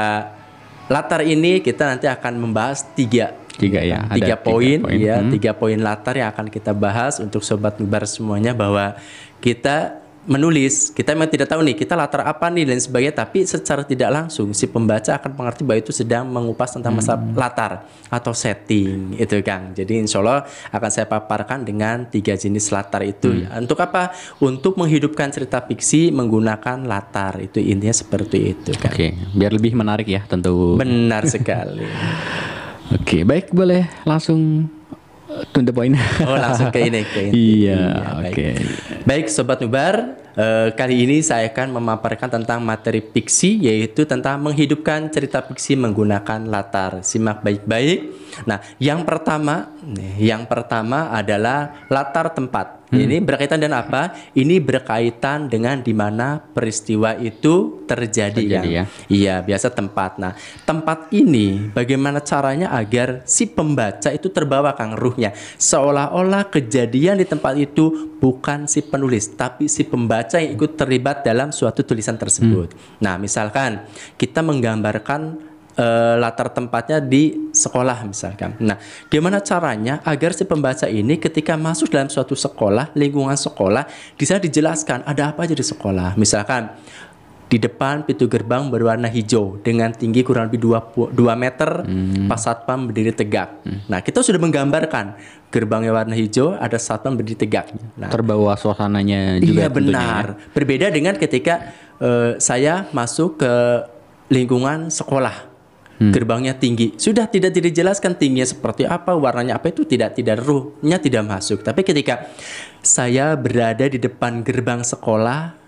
latar ini kita nanti akan membahas tiga ya, ada tiga poin ya, 3 Hmm. poin latar yang akan kita bahas untuk Sobat Nubar semuanya, bahwa kita menulis, kita memang tidak tahu nih kita latar apa nih dan sebagainya, tapi secara tidak langsung si pembaca akan mengerti bahwa itu sedang mengupas tentang masalah latar atau setting itu, Kang. Jadi insya Allah akan saya paparkan dengan 3 jenis latar itu. Untuk apa? Untuk menghidupkan cerita fiksi menggunakan latar. Itu intinya seperti itu, Kang. Oke, biar lebih menarik ya tentu. Benar sekali. Oke, baik, boleh langsung to the point. Oh, langsung ke ini. Iya, baik. oke. Baik, Sobat Nubar, kali ini saya akan memaparkan tentang materi fiksi, yaitu tentang menghidupkan cerita fiksi menggunakan latar. Simak baik-baik. Nah, yang pertama adalah latar tempat. Ini berkaitan dengan apa? Ini berkaitan dengan di mana peristiwa itu terjadi ya. Iya, biasa tempat. Nah, tempat ini bagaimana caranya agar si pembaca itu terbawa, Kang, ruhnya. Seolah-olah kejadian di tempat itu bukan si penulis, tapi si pembaca yang ikut terlibat dalam suatu tulisan tersebut. Nah, misalkan kita menggambarkan latar tempatnya di sekolah misalkan. Nah, gimana caranya agar si pembaca ini ketika masuk dalam suatu sekolah, lingkungan sekolah, bisa dijelaskan ada apa aja di sekolah. Misalkan di depan pintu gerbang berwarna hijau dengan tinggi kurang lebih 2 meter, pas satpam berdiri tegak. Nah, kita sudah menggambarkan gerbangnya warna hijau, ada satpam berdiri tegak. Nah, Terbawa suasananya juga. iya, tentunya benar. ya. Berbeda dengan ketika saya masuk ke lingkungan sekolah. Gerbangnya tinggi, sudah tidak dijelaskan tingginya seperti apa, warnanya apa, itu tidak ruhnya tidak masuk. Tapi ketika saya berada di depan gerbang sekolah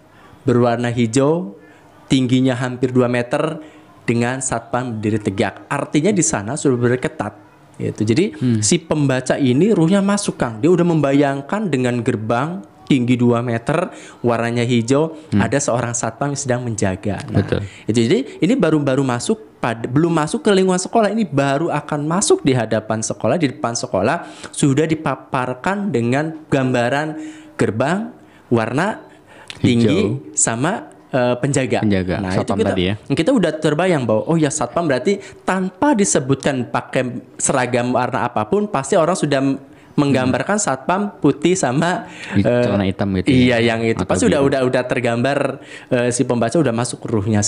berwarna hijau, tingginya hampir 2 meter dengan satpam berdiri tegak, artinya di sana sudah berketat. Gitu. Jadi si pembaca ini ruhnya masuk, Kang. Dia udah membayangkan dengan gerbang tinggi 2 meter, warnanya hijau, ada seorang satpam yang sedang menjaga. Nah, Betul. itu jadi ini baru masuk belum masuk ke lingkungan sekolah, ini baru akan masuk di hadapan sekolah, di depan sekolah sudah dipaparkan dengan gambaran gerbang warna tinggi sama penjaga. Nah, itu satpam kita, tadi ya. kita udah terbayang bahwa oh ya, satpam berarti tanpa disebutkan pakai seragam warna apapun pasti orang sudah menggambarkan satpam putih sama celana hitam gitu. Iya, yang itu Atau pasti udah tergambar, si pembaca udah masuk ruhnya.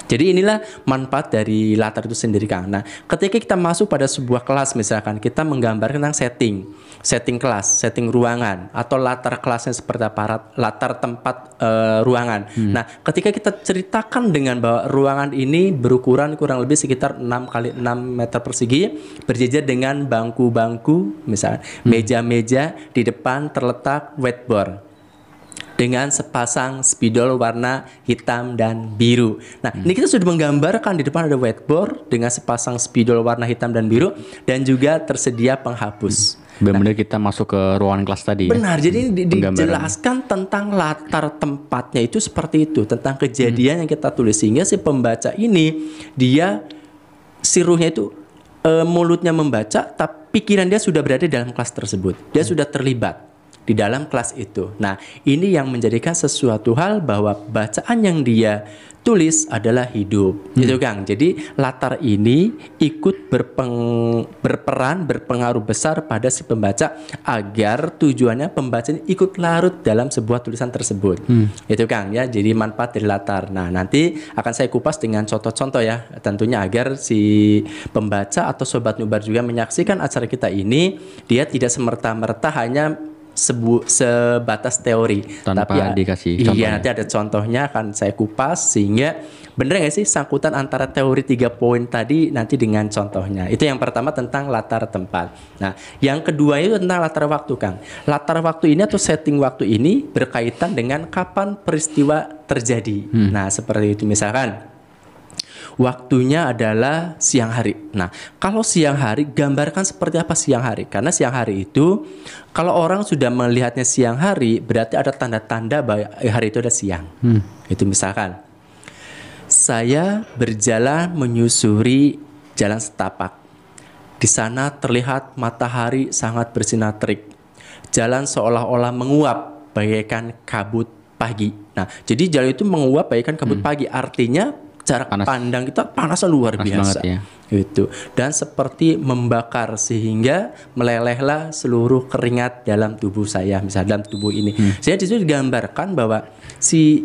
Jadi inilah manfaat dari latar itu sendiri, Kang. Nah, ketika kita masuk pada sebuah kelas, misalkan kita menggambar tentang setting kelas, setting ruangan, atau latar kelasnya seperti apa, latar tempat ruangan. Nah, ketika kita ceritakan dengan bahwa ruangan ini berukuran kurang lebih sekitar 6 kali 6 meter persegi, berjejer dengan bangku-bangku, misalnya meja-meja, di depan terletak whiteboard dengan sepasang spidol warna hitam dan biru. Nah, ini kita sudah menggambarkan di depan ada whiteboard dengan sepasang spidol warna hitam dan biru, dan juga tersedia penghapus. Benar-benar kita masuk ke ruangan kelas tadi. Benar, jadi dijelaskan tentang latar tempatnya itu seperti itu, tentang kejadian yang kita tulis, sehingga si pembaca ini dia si ruhnya itu mulutnya membaca, tapi pikiran dia sudah berada dalam kelas tersebut. Dia sudah terlibat di dalam kelas itu. Nah, ini yang menjadikan sesuatu hal bahwa bacaan yang dia tulis adalah hidup, gitu Kang. Jadi latar ini ikut berperan, berpengaruh besar pada si pembaca agar tujuannya pembaca ini ikut larut dalam sebuah tulisan tersebut. Itu Kang ya. Jadi manfaat dari latar. Nah, nanti akan saya kupas dengan contoh-contoh ya, tentunya agar si pembaca atau sobat nubar juga menyaksikan acara kita ini, dia tidak semerta-merta hanya sebatas teori, tanpa tapi dikasih iya, contohnya. nanti ada contohnya akan saya kupas, sehingga bener nggak sih sangkutan antara teori 3 poin tadi nanti dengan contohnya. Itu yang pertama tentang latar tempat. Nah, yang kedua itu tentang latar waktu, Kang. Latar waktu ini atau setting waktu ini berkaitan dengan kapan peristiwa terjadi. Nah, seperti itu, misalkan waktunya adalah siang hari. Nah, kalau siang hari, gambarkan seperti apa siang hari. Karena siang hari itu, kalau orang sudah melihatnya siang hari, berarti ada tanda-tanda bahwa hari itu ada siang. Itu misalkan, saya berjalan menyusuri jalan setapak. Di sana terlihat matahari sangat bersinar terik. Jalan seolah-olah menguap bagaikan kabut pagi. Nah, jadi jalan itu menguap bagaikan kabut pagi. Artinya jarak pandang kita panasnya luar biasa banget, ya. Itu, dan seperti membakar sehingga melelehlah seluruh keringat dalam tubuh saya, misalnya dalam tubuh ini. Saya di situ digambarkan bahwa si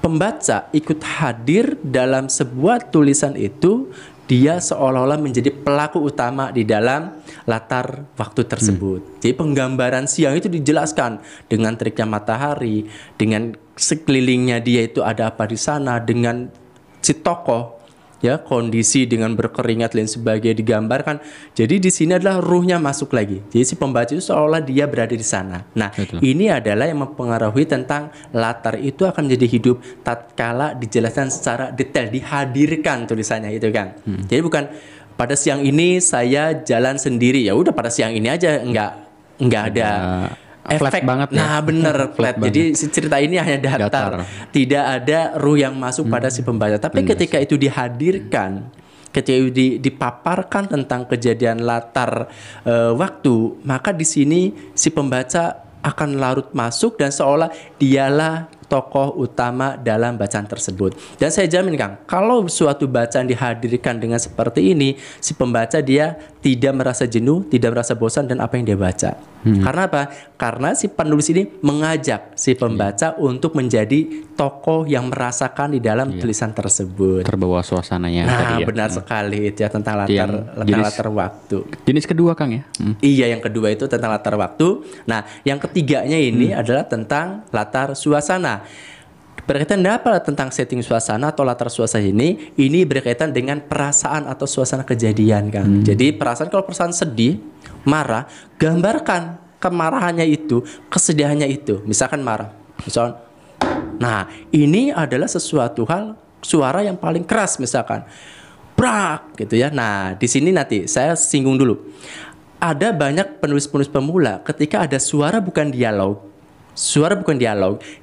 pembaca ikut hadir dalam sebuah tulisan itu, dia seolah-olah menjadi pelaku utama di dalam latar waktu tersebut. Jadi penggambaran siang itu dijelaskan dengan teriknya matahari, dengan sekelilingnya dia itu ada apa di sana, dengan si tokoh ya, kondisi dengan berkeringat dan sebagainya digambarkan. Jadi di sini adalah ruhnya masuk lagi. Jadi si pembaca itu seolah dia berada di sana. Nah, ini adalah yang mempengaruhi tentang latar itu akan menjadi hidup tatkala dijelaskan secara detail, dihadirkan tulisannya itu, Kang. Jadi bukan pada siang ini saya jalan sendiri, ya udah pada siang ini aja, enggak ada efek banget ya. Nah, bener flat. Jadi si cerita ini hanya datar. Tidak ada ruh yang masuk pada si pembaca. Tapi ketika itu dihadirkan, ketika itu dipaparkan tentang kejadian latar waktu, maka di sini si pembaca akan larut masuk dan seolah dialah tokoh utama dalam bacaan tersebut. Dan saya jamin, Kang, kalau suatu bacaan dihadirkan dengan seperti ini, si pembaca dia tidak merasa jenuh, tidak merasa bosan dan apa yang dia baca. Karena apa? Karena si penulis ini mengajak si pembaca untuk menjadi tokoh yang merasakan di dalam tulisan tersebut. Terbawa suasananya. Nah, tadi ya. benar sekali itu ya, tentang latar waktu. Jenis kedua, Kang ya. Iya, yang kedua itu tentang latar waktu. Nah, yang ketiganya ini adalah tentang latar suasana. Berkaitan apa tentang setting suasana atau latar suasana ini berkaitan dengan perasaan atau suasana kejadian, Kang. Jadi perasaan, kalau perasaan sedih, marah, gambarkan kemarahannya itu, kesedihannya itu. Misalkan marah, misalkan, nah ini adalah sesuatu hal, suara yang paling keras misalkan, brak gitu ya. Nah di sini nanti saya singgung dulu. Ada banyak penulis-penulis pemula ketika ada suara bukan dialog,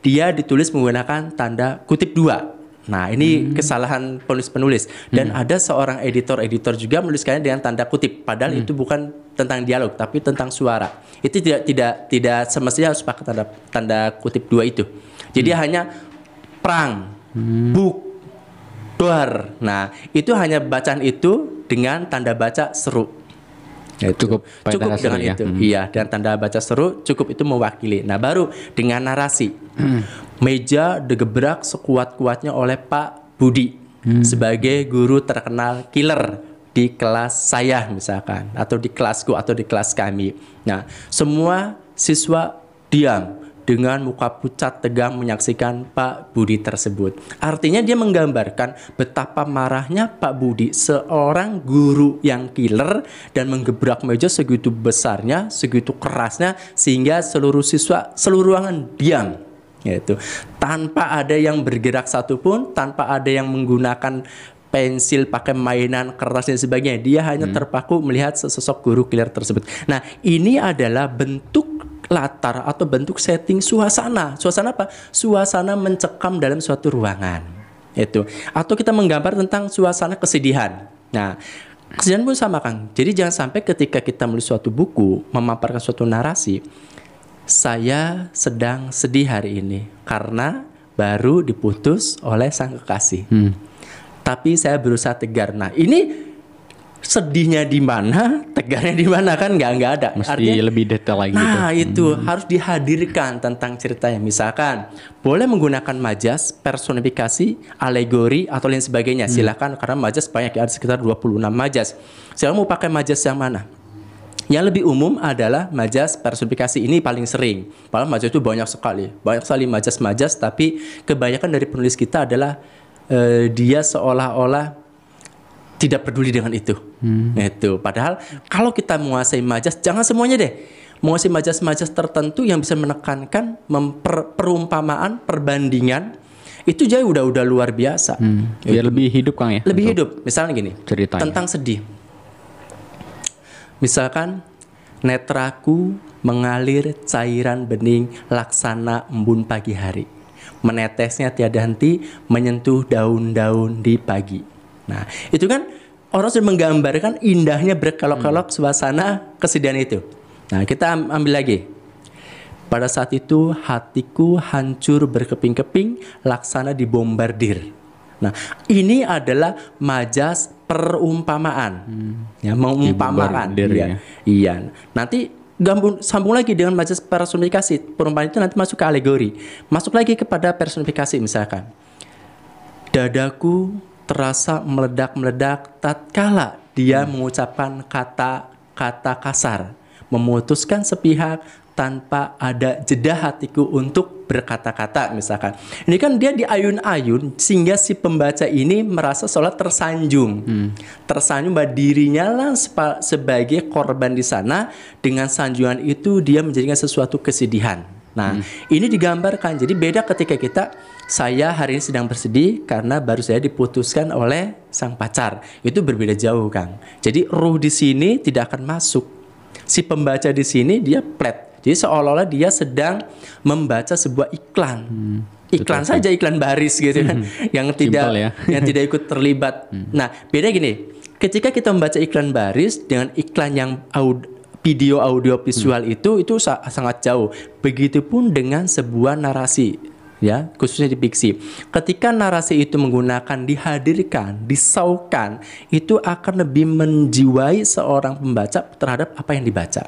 dia ditulis menggunakan tanda kutip 2. Nah, ini kesalahan penulis-penulis. Dan ada seorang editor juga menuliskannya dengan tanda kutip, padahal itu bukan tentang dialog tapi tentang suara. Itu tidak semestinya harus pakai tanda kutip 2 itu. Jadi hanya prang, buk, dor. Nah, itu hanya bacaan itu dengan tanda baca seru. Cukup pada Cukup tanda seru dengan ya. itu. Iya, dan tanda baca seru cukup itu mewakili. Nah, baru dengan narasi. Meja digebrak sekuat-kuatnya oleh Pak Budi sebagai guru terkenal killer di kelas saya misalkan, atau di kelasku atau di kelas kami. Nah, semua siswa diam dengan muka pucat tegang menyaksikan Pak Budi tersebut. Artinya dia menggambarkan betapa marahnya Pak Budi, seorang guru yang killer dan menggebrak meja segitu besarnya, segitu kerasnya, sehingga seluruh siswa, seluruh ruangan diam. Yaitu tanpa ada yang bergerak satupun, tanpa ada yang menggunakan pensil, pakai mainan keras dan sebagainya. Dia hanya terpaku melihat sesosok guru killer tersebut. Nah, ini adalah bentuk latar atau bentuk setting suasana. Suasana apa? Suasana mencekam dalam suatu ruangan. Itu. Atau kita menggambar tentang suasana kesedihan. Nah, kesedihan pun sama, Kang. Jadi jangan sampai ketika kita menulis suatu buku, memaparkan suatu narasi, saya sedang sedih hari ini karena baru diputus oleh sang kekasih. Tapi saya berusaha tegar. Nah, ini sedihnya di mana, tegarnya di mana, kan nggak ada. Mesti Artinya, lebih detail lagi gitu. nah itu harus dihadirkan tentang ceritanya. Misalkan boleh menggunakan majas, personifikasi, alegori atau lain sebagainya. Silakan, karena majas banyak, ada sekitar 26 majas. Saya mau pakai majas yang mana? Yang lebih umum adalah majas personifikasi, ini paling sering. Padahal majas itu banyak sekali majas-majas, tapi kebanyakan dari penulis kita adalah dia seolah-olah tidak peduli dengan itu. Itu. Padahal kalau kita menguasai majas, jangan semuanya deh. Menguasai majas-majas tertentu yang bisa menekankan perumpamaan, perbandingan, itu jauh udah luar biasa. Biar lebih hidup, Kang ya. Lebih hidup. Misalnya gini, ceritanya tentang sedih. Misalkan, netraku mengalir cairan bening laksana embun pagi hari. Menetesnya tiada henti, menyentuh daun-daun di pagi. Nah, itu kan orang sudah menggambarkan indahnya berkelok-kelok suasana kesedihan itu. Nah, kita ambil lagi. Pada saat itu hatiku hancur berkeping-keping, laksana dibombardir. Nah, ini adalah majas perumpamaan. Ya, mengumpamakan. Ya. Iya. Nanti sambung lagi dengan majas personifikasi. Perumpamaan itu nanti masuk ke alegori. Masuk lagi kepada personifikasi, misalkan. Dadaku terasa meledak-meledak tatkala dia mengucapkan kata-kata kasar, memutuskan sepihak tanpa ada jeda hatiku untuk berkata-kata, misalkan. Ini kan dia diayun-ayun sehingga si pembaca ini merasa seolah tersanjung. Tersanjung bahwa dirinya lah sebagai korban di sana, dengan sanjungan itu dia menjadikan sesuatu kesedihan. Nah, ini digambarkan. Jadi beda ketika saya hari ini sedang bersedih karena baru saya diputuskan oleh sang pacar. Itu berbeda jauh, Kang. Jadi ruh di sini tidak akan masuk. Si pembaca di sini dia flat. Jadi seolah-olah dia sedang membaca sebuah iklan. Iklan saja, iklan baris gitu kan. Yang tidak ikut terlibat. Nah, beda gini. Ketika kita membaca iklan baris dengan iklan yang video audio visual itu sangat jauh. Begitupun dengan sebuah narasi, ya, khususnya di fiksi. Ketika narasi itu menggunakan dihadirkan, disaukan, itu akan lebih menjiwai seorang pembaca terhadap apa yang dibaca.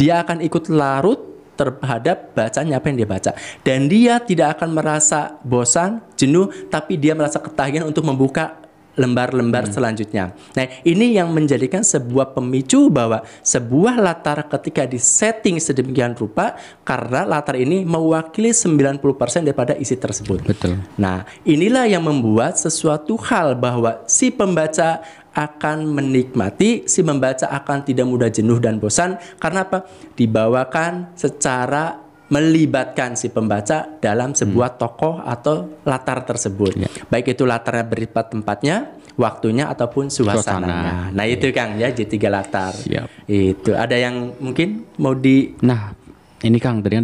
Dia akan ikut larut terhadap bacanya apa yang dia baca, dan dia tidak akan merasa bosan, jenuh, tapi dia merasa ketagihan untuk membuka lembar-lembar selanjutnya. Nah, ini yang menjadikan sebuah pemicu bahwa sebuah latar ketika disetting sedemikian rupa, karena latar ini mewakili 90% daripada isi tersebut. Betul. Nah, inilah yang membuat sesuatu hal bahwa si pembaca akan menikmati, si pembaca akan tidak mudah jenuh dan bosan. Karena apa? Dibawakan secara melibatkan si pembaca dalam sebuah tokoh atau latar tersebut. Baik itu latarnya bersifat tempatnya, waktunya, ataupun suasananya. Nah, itu Kang ya, jadi 3 latar. Siap. Itu ada yang mungkin mau di... Nah, ini Kang tadi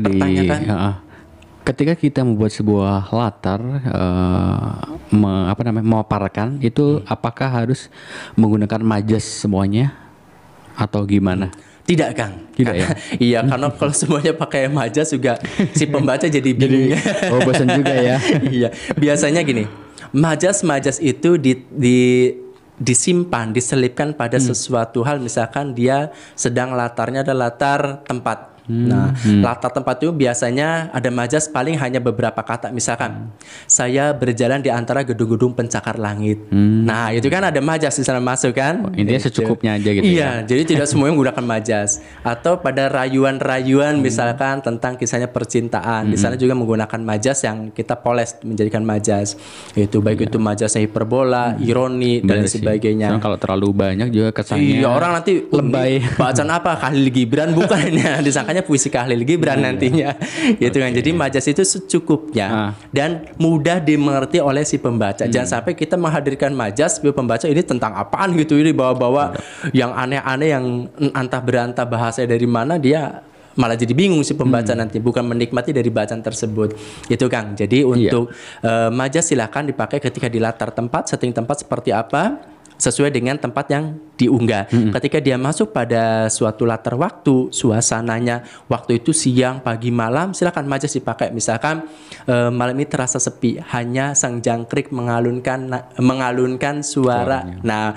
ketika kita membuat sebuah latar, memaparkan itu, apakah harus menggunakan majas semuanya atau gimana? Tidak, Kang. Tidak ya? Iya, karena kalau semuanya pakai majas juga si pembaca jadi bingung. Bosan juga ya. Iya, biasanya gini, majas-majas itu disimpan, diselipkan pada sesuatu hal, misalkan dia sedang latarnya adalah latar tempat. Nah, latar tempat itu biasanya ada majas paling hanya beberapa kata, misalkan saya berjalan di antara gedung-gedung pencakar langit. Nah, itu kan ada majas di sana masuk kan? Intinya secukupnya aja gitu. Iya, jadi tidak semuanya menggunakan majas. Atau pada rayuan-rayuan misalkan tentang kisahnya percintaan, di sana juga menggunakan majas yang kita poles menjadikan majas. Itu baik itu majasnya hiperbola, ironi dan Bener sih. sebagainya. Soalnya kalau terlalu banyak juga kesannya Iya, orang nanti lebay. bacaan apa Khalil Gibran bukan ya, disangkanya puisi Khalil Gibran nantinya. Gitu kan. Jadi majas itu secukupnya dan mudah dimengerti oleh si pembaca. Jangan sampai kita menghadirkan majas si pembaca ini tentang apaan gitu, ini bawa-bawa yang aneh-aneh yang antah berantah bahasa dari mana, dia malah jadi bingung si pembaca nanti, bukan menikmati dari bacaan tersebut. Itu Kang. Jadi untuk majas silakan dipakai ketika di latar tempat, setting tempat seperti apa sesuai dengan tempat yang diunggah. Ketika dia masuk pada suatu latar waktu, suasananya waktu itu siang, pagi, malam, silakan majas dipakai. Misalkan malam ini terasa sepi, hanya sang jangkrik mengalunkan suara. Nah,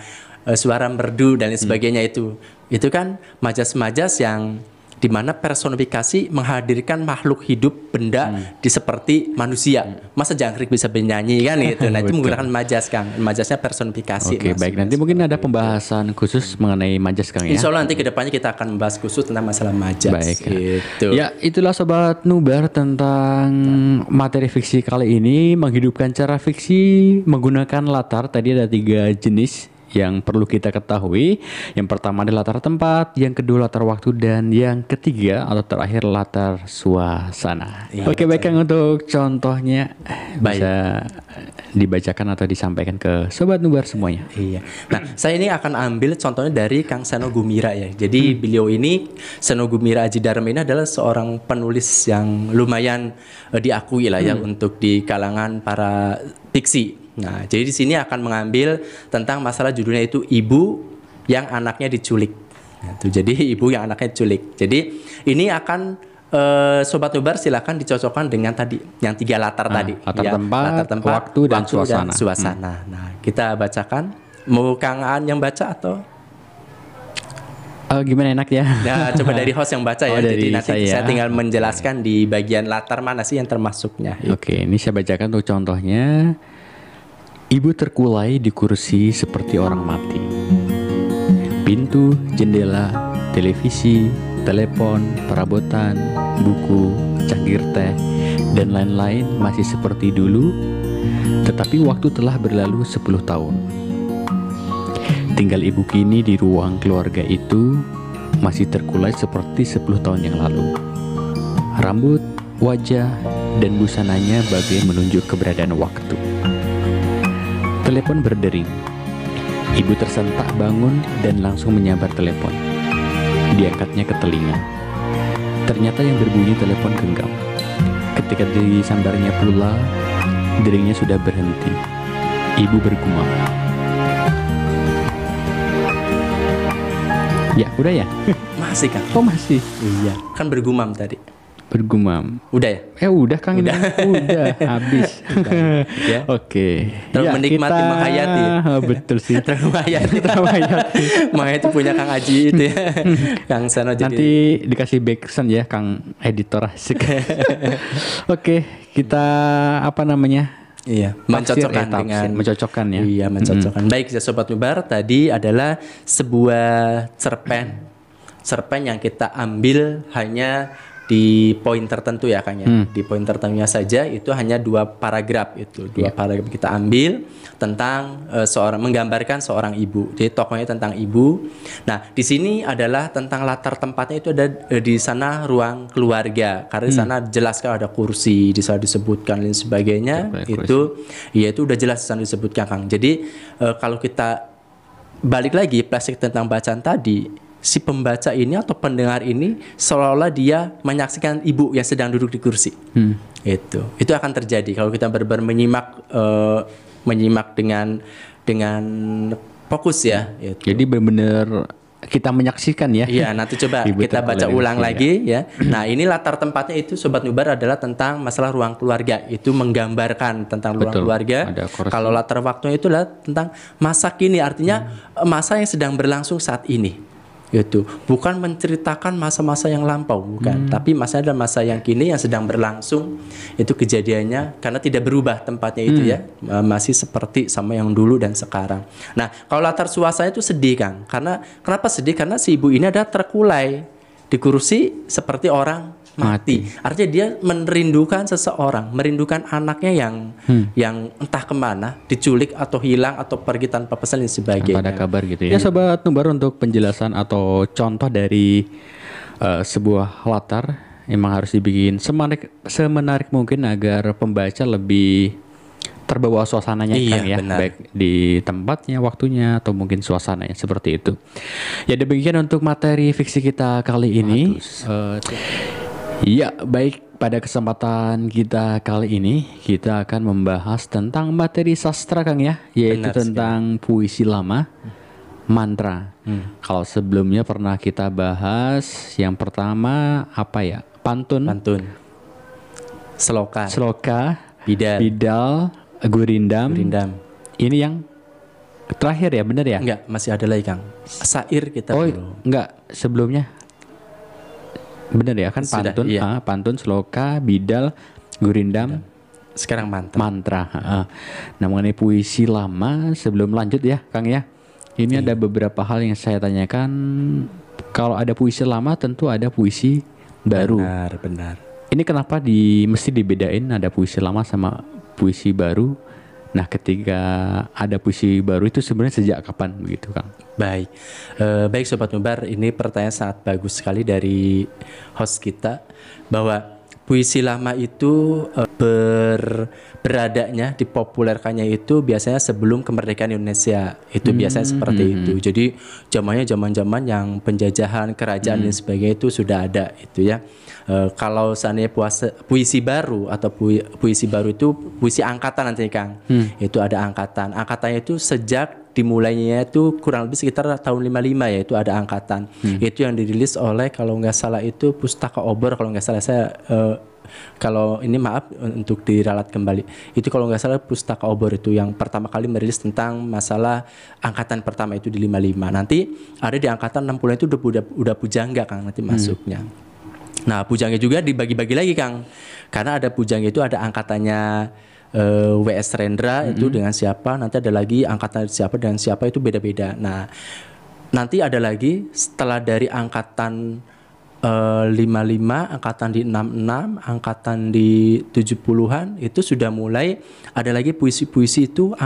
suara merdu dan lain sebagainya itu kan majas-majas yang di mana personifikasi menghadirkan makhluk hidup benda di seperti manusia. Masa jangkrik bisa bernyanyi kan gitu. Nah, itu menggunakan majas Kang. Majasnya personifikasi. Oke, baik. Nanti mungkin ada pembahasan khusus mengenai majas Kang ya. Insya Allah nanti kedepannya kita akan membahas khusus tentang masalah majas. Baik. Gitu. Ya, itulah Sobat Nubar tentang materi fiksi kali ini, menghidupkan cara fiksi menggunakan latar. Tadi ada 3 jenis yang perlu kita ketahui. Yang pertama adalah latar tempat, yang kedua latar waktu, dan yang ketiga atau terakhir latar suasana. Oke, baik Kang, untuk contohnya bisa dibacakan atau disampaikan ke Sobat Nubar semuanya. Iya. Nah, saya ini akan ambil contohnya dari Kang Seno Gumira ya. Jadi beliau ini, Seno Gumira Aji Dharma ini adalah seorang penulis yang lumayan diakui lah ya untuk di kalangan para fiksi. Nah, jadi di sini akan mengambil tentang masalah judulnya itu ibu yang anaknya diculik. Nah, itu jadi ibu yang anaknya diculik. Jadi ini akan Sobat Nubar silakan dicocokkan dengan tadi yang 3 latar tadi. Latar tempat, waktu dan suasana. Nah, kita bacakan. Mau Kang Aan yang baca atau? Gimana enak ya? Nah, coba dari host yang baca ya. Jadi nanti saya tinggal menjelaskan di bagian latar mana sih yang termasuknya. Oke, ini saya bacakan untuk contohnya. Ibu terkulai di kursi seperti orang mati. Pintu, jendela, televisi, telepon, perabotan, buku, cangkir teh, dan lain-lain masih seperti dulu. Tetapi waktu telah berlalu 10 tahun. Tinggal ibu kini di ruang keluarga itu masih terkulai seperti 10 tahun yang lalu. Rambut, wajah, dan busananya bagai menunjuk keberadaan waktu. Telepon berdering. Ibu tersentak bangun dan langsung menyambar telepon. Diangkatnya ke telinga. Ternyata yang berbunyi telepon genggam. Ketika disambarnya pula, deringnya sudah berhenti. Ibu bergumam. Ya, udah ya? Masih Kang. Oh, masih? Iya, kan bergumam tadi. Bergumam. Udah ya? Udah Kang. Udah. Udah habis. Ya. Oke. Terus menikmati menghayati. Betul sih. Terus menghayati. Menghayati punya Kang Aji itu ya. Kang Seno jadi. Nanti dikasih backsound ya Kang editor asik. Oke, kita apa namanya? Iya, mencocokkan dengan mencocokkan ya. Iya, mencocokkan. Baik, ya Sobat Nubar, tadi adalah sebuah cerpen yang kita ambil hanya di poin tertentu ya Kang ya. Di poin tertentunya saja itu hanya 2 paragraf itu. 2 paragraf kita ambil tentang menggambarkan seorang ibu. Jadi tokohnya tentang ibu. Nah, di sini adalah tentang latar tempatnya itu ada di sana ruang keluarga. Karena di sana jelas kan ada kursi, di sana disebutkan dan sebagainya. Itu udah jelas di sana disebutkan Kang. Jadi kalau kita balik lagi plastik tentang bacaan tadi, si pembaca ini atau pendengar ini seolah-olah dia menyaksikan ibu yang sedang duduk di kursi. Itu akan terjadi kalau kita benar-benar menyimak dengan fokus ya. Jadi benar-benar kita menyaksikan ya. Iya, nanti coba kita baca ulang lagi ya. Nah, ini latar tempatnya itu Sobat Nubar adalah tentang masalah ruang keluarga. Itu menggambarkan tentang ruang keluarga. Kalau latar waktunya itu adalah tentang masa kini, artinya masa yang sedang berlangsung saat ini. Gitu. Bukan menceritakan masa-masa yang lampau, bukan. Tapi masa adalah masa yang kini yang sedang berlangsung. Itu kejadiannya karena tidak berubah tempatnya itu ya. Masih seperti sama yang dulu dan sekarang. Nah, kalau latar suasana itu sedih, Kang. Karena kenapa sedih? Karena si ibu ini ada terkulai di kursi seperti orang mati. Artinya dia merindukan seseorang, merindukan anaknya yang entah kemana, diculik atau hilang atau pergi tanpa pesan dan sebagainya. Tanpa ada kabar gitu ya. Ya Sobat Nubar, untuk penjelasan atau contoh dari sebuah latar memang harus dibikin semenarik mungkin agar pembaca lebih terbawa suasananya kan ya, benar. Baik di tempatnya, waktunya, atau mungkin suasananya seperti itu. Ya demikian untuk materi fiksi kita kali ini. Ya, baik, pada kesempatan kita kali ini kita akan membahas tentang materi sastra, Kang ya, yaitu tentang puisi lama, mantra. Kalau sebelumnya pernah kita bahas yang pertama apa ya? Pantun, seloka, bidal, gurindam. Ini yang terakhir ya, benar ya? Enggak, masih ada lagi, Kang. Sair kita belum. Enggak, sebelumnya. Benar ya kan? Pantun, pantun, seloka, bidal, gurindam, sekarang mantra. Nah, mengenai puisi lama, sebelum lanjut ya Kang ya, ini ada beberapa hal yang saya tanyakan. Kalau ada puisi lama tentu ada puisi baru. Benar. Ini kenapa mesti dibedain ada puisi lama sama puisi baru? Nah, ketika ada puisi baru itu sebenarnya sejak kapan begitu, Kang? Baik, baik Sobat Nubar, ini pertanyaan sangat bagus sekali dari host kita, bahwa puisi lama itu beradanya, dipopulerkannya itu biasanya sebelum kemerdekaan Indonesia. Itu biasanya seperti itu. Jadi zaman-zaman yang penjajahan kerajaan dan sebagainya itu sudah ada itu ya. Kalau seandainya puisi baru atau puisi baru itu puisi angkatan nanti, Kang. Itu ada angkatan. Angkatannya itu sejak dimulainya itu kurang lebih sekitar tahun 55 ya, itu ada angkatan. Itu yang dirilis oleh kalau nggak salah itu Pustaka Obor, kalau nggak salah saya kalau ini maaf untuk diralat kembali. Itu kalau nggak salah Pustaka Obor itu yang pertama kali merilis tentang masalah angkatan pertama itu di 55. Nanti ada di angkatan 60 itu udah pujangga, Kang, nanti masuknya. Nah, pujangga juga dibagi-bagi lagi, Kang. Karena ada pujangga itu ada angkatannya W.S. Rendra itu dengan siapa, nanti ada lagi angkatan siapa dengan siapa, itu beda-beda. Nah, nanti ada lagi setelah dari angkatan 55, angkatan di 66, angkatan di 70-an itu sudah mulai ada lagi puisi-puisi itu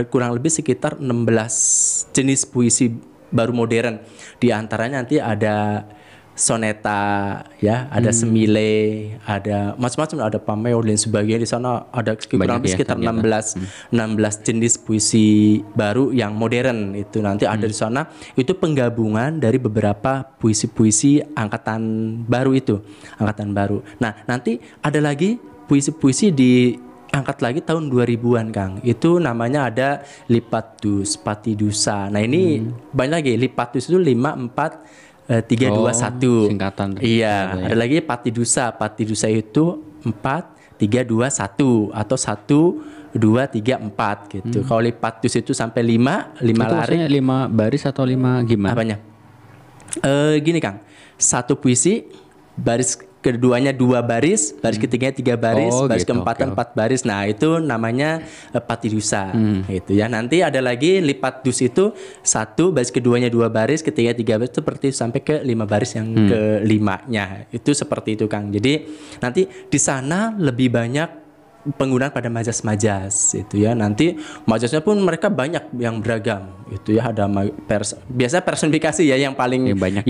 kurang lebih sekitar 16 jenis puisi baru modern. Di antaranya nanti ada soneta ya, ada semile, ada macam-macam, ada pameo dan sebagainya. Di sana ada kurang lebih sekitar 16 jenis puisi baru yang modern itu nanti ada di sana. Itu penggabungan dari beberapa puisi-puisi angkatan baru itu, angkatan baru. Nah, nanti ada lagi puisi-puisi diangkat lagi tahun 2000-an, Kang. Itu namanya ada Lipatus, Patidusa. Nah, ini banyak lagi. Lipatus itu 5, 4, 3, 2, 1 singkatan. Iya, ada lagi Patidusa. Patidusa itu 4, 3, 2, 1 atau 1, 2, 3, 4 gitu. Kalau Lipatus itu sampai 5 lari. 5 baris atau 5 gimana? Apanya? Gini, Kang. Satu puisi, baris keduanya 2 baris, baris ketiganya 3 baris, baris gitu, keempatnya 4 baris. Nah, itu namanya Patidusa gitu ya. Nanti ada lagi Lipatus itu 1, baris keduanya 2 baris, ketiga 3 baris, seperti sampai ke 5 baris yang kelimanya. Itu seperti itu, Kang. Jadi nanti di sana lebih banyak penggunaan pada majas-majas itu ya. Nanti majasnya pun mereka banyak yang beragam itu ya. Ada biasa personifikasi ya yang paling banyak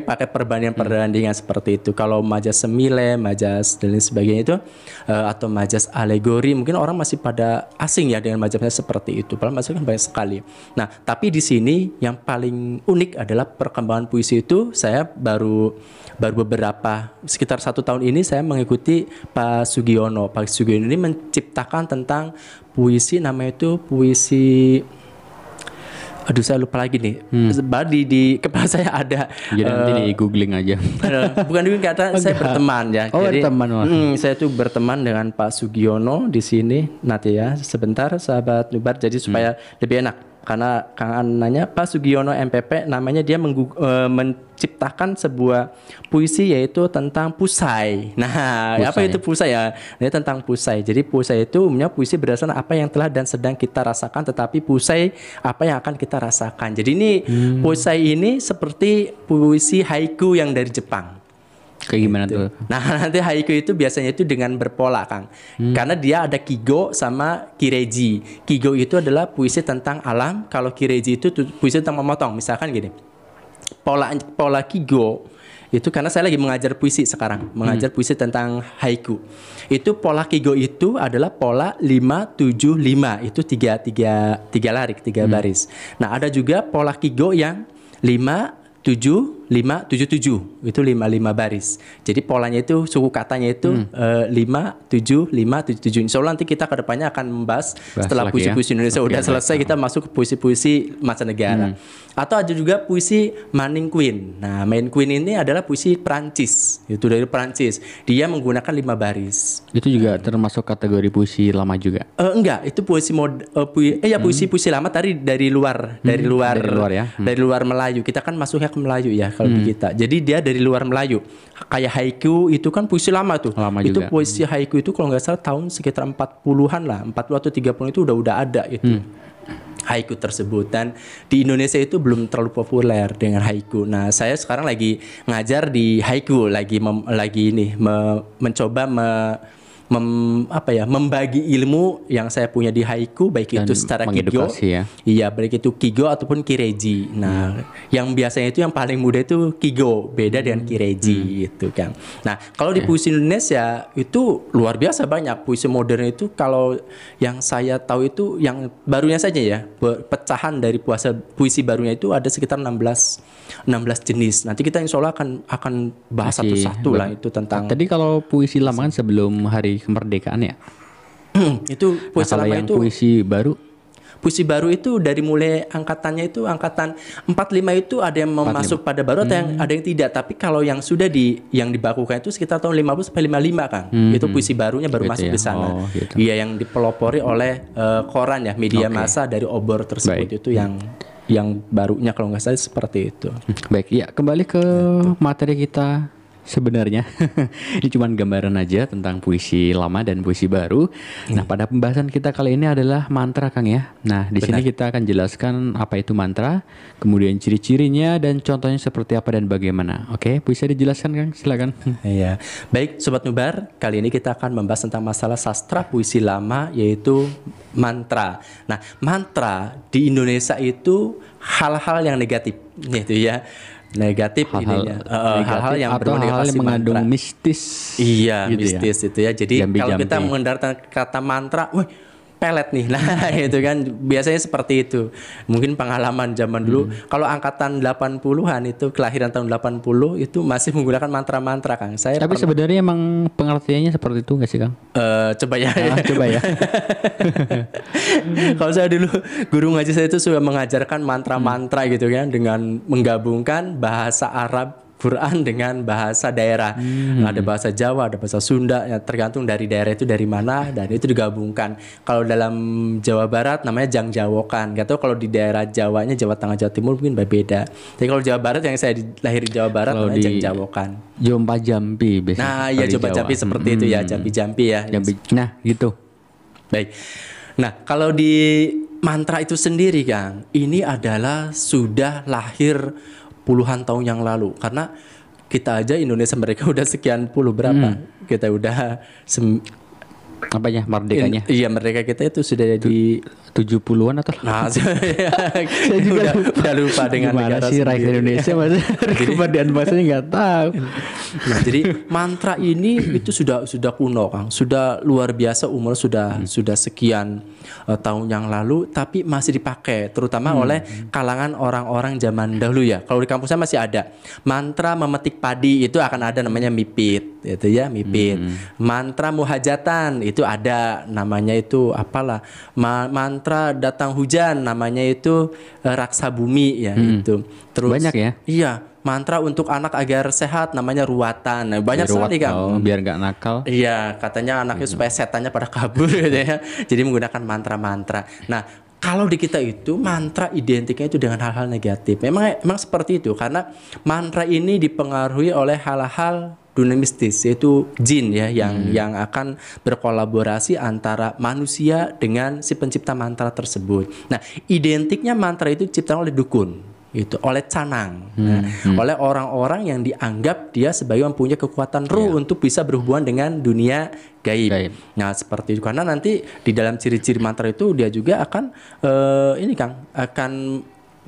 pakai perbandingan seperti itu. Kalau majas semile, majas dan lain sebagainya itu atau majas alegori, mungkin orang masih pada asing ya dengan majasnya seperti itu. Padahal majasnya kan banyak sekali. Nah, tapi di sini yang paling unik adalah perkembangan puisi itu. Saya baru beberapa sekitar 1 tahun ini saya mengikuti Pak Sugiono. Pak Sugiono ini menciptakan tentang puisi, namanya itu puisi Aduh saya lupa lagi nih. Di kepala saya ada. Jadi nanti di googling aja. Bukan dulu kata saya berteman ya. Oh, Jadi, berteman. saya tuh berteman dengan Pak Sugiono di sini. Nanti ya sebentar sahabat Nubar. Jadi supaya lebih enak. Karena Kang An nanya Pak Sugiono MPP, namanya dia menciptakan sebuah puisi yaitu tentang pusai. Nah, Pusai. apa itu pusai ya? Ini tentang pusai. Jadi pusai itu umumnya puisi berdasarkan apa yang telah dan sedang kita rasakan, tetapi pusai apa yang akan kita rasakan. Jadi ini pusai ini seperti puisi haiku yang dari Jepang. Kayak gimana tuh? Nah nanti haiku itu biasanya itu dengan berpola Kang. Karena dia ada kigo sama kireji. Kigo itu adalah puisi tentang alam. Kalau kireji itu puisi tentang memotong. Misalkan gini, pola kigo itu karena saya lagi mengajar puisi sekarang, mengajar puisi tentang haiku. Itu pola kigo itu adalah pola 5-7-5. Itu tiga larik, 3 baris. Nah ada juga pola kigo yang 5-7-5-7-7 itu 5 baris. Jadi polanya itu suku katanya itu 5-7-5-7-7. Insya Allah nanti kita ke depannya akan membahas setelah puisi-puisi Indonesia udah selesai kita masuk ke puisi-puisi mancanegara. Atau ada juga puisi Maning Queen. Nah, Maning Queen ini adalah puisi Prancis. Itu dari Prancis. Dia menggunakan 5 baris. Itu juga termasuk kategori puisi lama juga. Enggak, itu puisi puisi lama tadi dari luar ya. Dari luar Melayu. Kita kan masuknya ke Melayu ya kalau di kita. Jadi dia dari luar Melayu. Kayak haiku itu kan puisi lama tuh. Lama itu juga. puisi haiku itu kalau nggak salah tahun sekitar 40-an lah, 40 atau 30 itu udah ada itu. Haiku tersebut, dan di Indonesia itu belum terlalu populer dengan haiku. Nah, saya sekarang lagi ngajar di haiku, mencoba membagi ilmu yang saya punya di haiku, baik Dan itu secara kigo, ya. iya, baik itu kigo ataupun kireji. Nah, yang biasanya itu yang paling mudah itu kigo, beda dengan kireji itu kan. Nah, kalau di puisi Indonesia itu luar biasa banyak puisi modern itu. Kalau yang saya tahu itu yang barunya saja ya, pecahan dari puisi barunya itu ada sekitar 16 jenis. Nanti kita insya Allah akan bahas satu-satu lah itu tentang. Tadi kalau puisi lama kan sebelum hari kemerdekaan ya. Itu puisi kalau lama yang itu. Puisi baru itu dari mulai angkatannya itu angkatan 45 itu ada yang masuk pada baru atau yang ada yang tidak. Tapi kalau yang sudah yang dibakukan itu sekitar tahun 50 sampai 55 Kang. Itu puisi barunya baru gitu masuk ya. di sana. Oh, gitu. Iya, yang dipelopori oleh koran ya, media massa dari obor tersebut. Baik. Itu yang barunya kalau nggak salah seperti itu. Baik, ya kembali ke materi kita sebenarnya. Ini cuma gambaran aja tentang puisi lama dan puisi baru. Nah, pada pembahasan kita kali ini adalah mantra, Kang ya. Nah, di sini kita akan jelaskan apa itu mantra, kemudian ciri-cirinya dan contohnya seperti apa dan bagaimana. Oke, bisa dijelaskan, Kang? Silakan. Iya. Baik, Sobat Nubar, kali ini kita akan membahas tentang masalah sastra puisi lama, yaitu mantra. Nah, mantra di Indonesia itu hal-hal yang negatif, gitu ya. Negatif ininya. Hal-hal yang atau hal-hal yang mengandung mistis. Iya, gitu mistis ya. itu ya. Jadi kalau kita mengendarkan kata mantra, wih, pelet nih. Nah, itu kan biasanya seperti itu. Mungkin pengalaman zaman dulu. Kalau angkatan 80-an itu kelahiran tahun 80 itu masih menggunakan mantra-mantra, Kang. Tapi sebenarnya emang pengertiannya seperti itu nggak sih, Kang? Coba ya. Coba ya. Kalau saya dulu guru ngaji saya itu sudah mengajarkan mantra-mantra gitu kan, dengan menggabungkan bahasa Arab Quran dengan bahasa daerah. Nah, ada bahasa Jawa, ada bahasa Sunda, ya, tergantung dari daerah itu dari mana, dan itu digabungkan. Kalau dalam Jawa Barat namanya jangjawokan. Gak tahu kalau di daerah Jawanya, Jawa Tengah, Jawa Timur mungkin berbeda. Tapi kalau Jawa Barat, yang saya lahir di Jawa Barat namanya jangjawokan. Jompa Jampi biasanya. Nah, iya, Jompa Jampi seperti itu ya, Jampi ya. Nah, gitu. Baik. Nah, kalau di mantra itu sendiri, Kang, ini adalah sudah lahir puluhan tahun yang lalu, karena kita aja Indonesia mereka udah sekian puluh berapa, kita udah apanya merdekanya? Iya, merdeka kita itu sudah di 70-an atau? Nah, saya juga udah lupa dengan gimana negara sih rakyat Indonesia, Mas? Kemudian bahasanya nggak tahu. Nah, jadi mantra ini itu sudah kuno, Kang. Sudah luar biasa, umur sudah sekian tahun yang lalu, tapi masih dipakai terutama oleh kalangan orang-orang zaman dahulu ya. Kalau di kampus saya masih ada. Mantra memetik padi itu akan ada namanya mipit, itu ya, mipit. Mantra muhajatan itu ada namanya itu apalah. mantra datang hujan, namanya itu raksa bumi ya itu. Terus Banyak ya? Iya, mantra untuk anak agar sehat namanya ruatan. Nah, banyak sekali Kang. Biar nggak nakal. Iya, katanya anaknya supaya setannya pada kabur gitu ya. Jadi menggunakan mantra-mantra. Nah, kalau di kita itu mantra identiknya itu dengan hal-hal negatif. Memang seperti itu karena mantra ini dipengaruhi oleh hal-hal dunia mistis, yaitu jin ya yang akan berkolaborasi antara manusia dengan si pencipta mantra tersebut. Nah, identiknya mantra itu diciptakan oleh dukun, itu oleh canang, oleh orang-orang yang dianggap dia sebagai mempunyai kekuatan ruh untuk bisa berhubungan dengan dunia gaib. Nah, seperti itu karena nanti di dalam ciri-ciri mantra itu dia juga akan ini Kang akan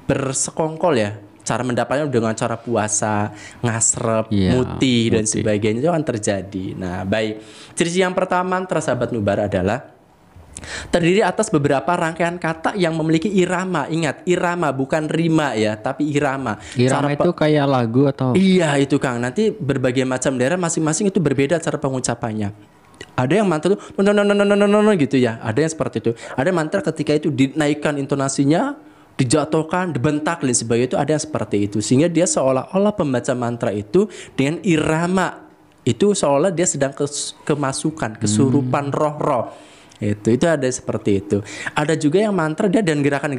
bersekongkol ya. Cara mendapatnya dengan cara puasa, ngasrep, mutih dan sebagainya itu akan terjadi. Nah, baik. Ciri yang pertama mantra sahabat Nubar adalah terdiri atas beberapa rangkaian kata yang memiliki irama. Ingat, irama bukan rima ya, tapi irama. Irama itu kayak lagu atau? Iya, itu Kang. Nanti berbagai macam daerah masing-masing itu berbeda cara pengucapannya. Ada yang mantra itu gitu ya. Ada yang seperti itu. Ada mantra ketika itu dinaikkan intonasinya, dijatuhkan, dibentak dan sebagainya, itu ada yang seperti itu. Sehingga dia seolah-olah pembaca mantra itu dengan irama itu seolah dia sedang kemasukan, kesurupan roh-roh. Itu ada seperti itu. Ada juga yang mantra dia dan gerakan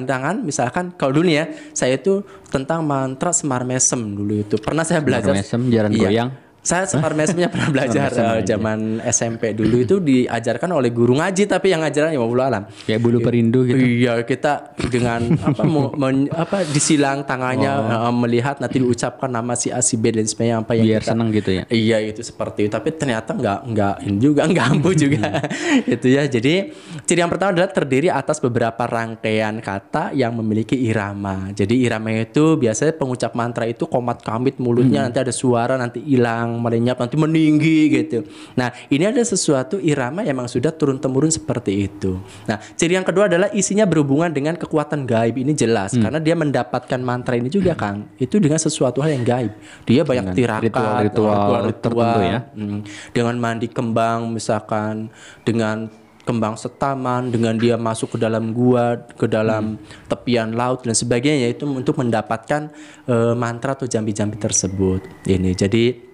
tangan, misalkan kalau dulu ya saya itu tentang mantra Semar Mesem dulu itu pernah saya belajar. Semar Mesem, jaran goyang. Saya Semar Mesemnya pernah belajar zaman SMP dulu itu diajarkan oleh guru ngaji, tapi yang ngajarannya wallahu alam. Kayak bulu perindu gitu. Iya, kita dengan disilang tangannya melihat nanti diucapkan nama si A si B dan sebagainya apa yang biar kita, senang gitu ya. Iya, itu seperti itu, tapi ternyata enggak ini juga enggak ampuh juga. Itu ya. Jadi ciri yang pertama adalah terdiri atas beberapa rangkaian kata yang memiliki irama. Jadi irama itu biasanya pengucap mantra itu komat kamit mulutnya nanti ada suara nanti hilang melenyap nanti meninggi gitu. Nah, ini ada sesuatu irama yang memang sudah turun-temurun seperti itu. Nah, ciri yang kedua adalah isinya berhubungan dengan kekuatan gaib. Ini jelas karena dia mendapatkan mantra ini juga Kang. Itu dengan sesuatu hal yang gaib. Dia banyak tirakat, ritual tertentu ya. Dengan mandi kembang misalkan, dengan kembang setaman, dengan dia masuk ke dalam gua, ke dalam tepian laut dan sebagainya, itu untuk mendapatkan mantra atau jambi-jambi tersebut. Ini jadi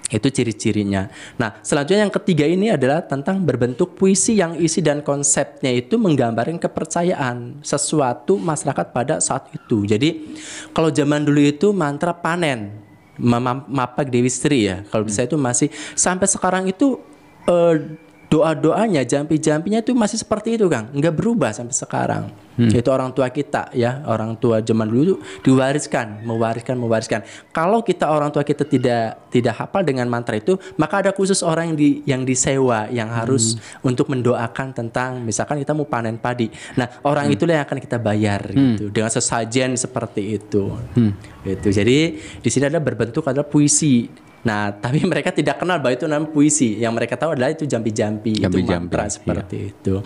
itu ciri-cirinya. Nah, selanjutnya yang ketiga ini adalah tentang berbentuk puisi yang isi dan konsepnya itu menggambarkan kepercayaan sesuatu masyarakat pada saat itu. Jadi kalau zaman dulu itu mantra panen, Mapak Dewi Sri ya. Kalau saya itu masih sampai sekarang itu doa-doanya, jampi-jampinya itu masih seperti itu Kang, nggak berubah sampai sekarang. Itu orang tua kita ya, orang tua zaman dulu itu mewariskan. Kalau kita orang tua kita tidak hafal dengan mantra itu, maka ada khusus orang yang disewa yang harus untuk mendoakan tentang misalkan kita mau panen padi. Nah, orang itulah yang akan kita bayar gitu dengan sesajen seperti itu. Itu. Jadi di sini ada berbentuk adalah puisi. Nah, tapi mereka tidak kenal bahwa itu namanya puisi. Yang mereka tahu adalah itu jampi-jampi, itu mantra seperti itu.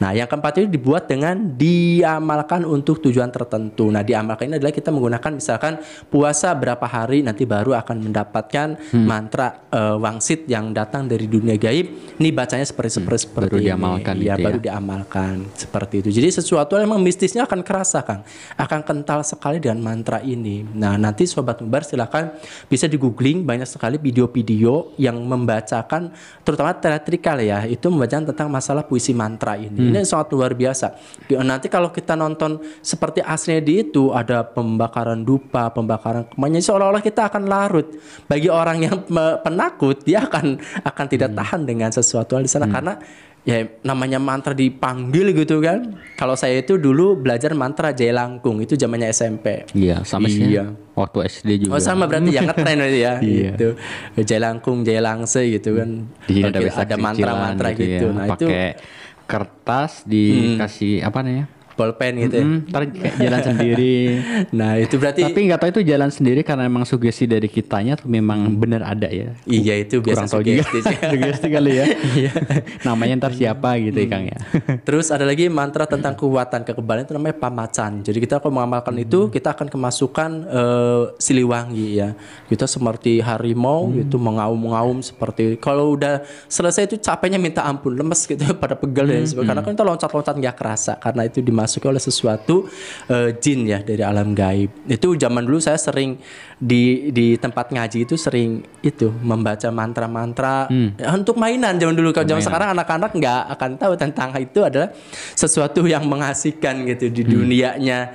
Nah, yang keempat itu dibuat dengan diamalkan untuk tujuan tertentu. Nah, diamalkan ini adalah kita menggunakan misalkan puasa berapa hari nanti baru akan mendapatkan mantra wangsit yang datang dari dunia gaib. Ini bacanya seperti baru ini. Diamalkan Ya, itu baru diamalkan seperti itu. Jadi sesuatu yang memang mistisnya akan kerasa Kang. Akan kental sekali dengan mantra ini. Nah, nanti Sobat Nubar silakan bisa di googling, banyak sekali video-video yang membacakan terutama teatrikal ya, itu membacakan tentang masalah puisi mantra ini. Ini sangat luar biasa. Nanti kalau kita nonton seperti aslinya di itu ada pembakaran dupa, pembakaran kemenyan, seolah-olah kita akan larut. Bagi orang yang penakut, dia akan tidak tahan dengan sesuatu hal di sana karena ya namanya mantra dipanggil gitu kan. Kalau saya itu dulu belajar mantra Jaya Langkung, itu zamannya SMP. Iya, sama sih. Iya. Waktu SD juga. Oh, sama berarti yang ngetren berarti ya. Iya. Gitu. Jaya Langkung, Jaya Langse gitu kan. Ada mantra-mantra gitu. Ya. Nah, pakai kertas dikasih apa namanya? bolpen gitu ya. Ntar kayak jalan sendiri. Nah itu berarti Tapi nggak tahu itu jalan sendiri karena memang sugesti dari kitanya atau memang bener ada ya. iya itu biasa Kurang tahu juga. sugesti sih. Sugesti kali ya. Namanya ntar siapa gitu ya Kang ya. Terus ada lagi mantra tentang kekuatan kekebalan itu namanya pamacan. Jadi kita kalau mengamalkan itu kita akan kemasukan Siliwangi ya. Kita seperti harimau itu mengaum-ngaum seperti kalau udah selesai itu capeknya minta ampun, lemes gitu pada pegel dan sebagainya. Karena kan kita loncat-loncat nggak kerasa karena itu dimasuki oleh sesuatu jin ya dari alam gaib. Itu zaman dulu saya sering di tempat ngaji itu sering itu membaca mantra-mantra untuk mainan zaman dulu. Kalau zaman sekarang anak-anak nggak akan tahu tentang itu adalah sesuatu yang mengasihkan gitu di dunianya.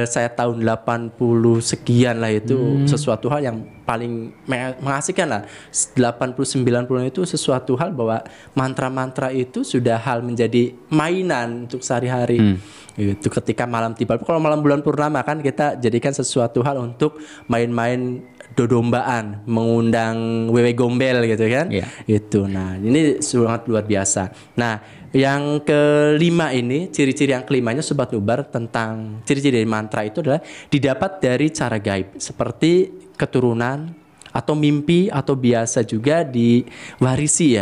Saya tahun 80 sekian lah itu sesuatu hal yang paling mengasihkan lah. 80-90 itu sesuatu hal bahwa mantra-mantra itu sudah hal menjadi mainan untuk sehari-hari. Itu ketika malam tiba. Kalau malam bulan purnama kan kita jadikan sesuatu hal untuk main-main dodombaan, mengundang wewe gombel gitu kan. Itu. Nah, ini sangat luar biasa. Nah, yang kelima ini, ciri-ciri yang kelimanya Sobat Nubar tentang ciri-ciri dari mantra itu adalah didapat dari cara gaib seperti keturunan atau mimpi atau biasa juga diwarisi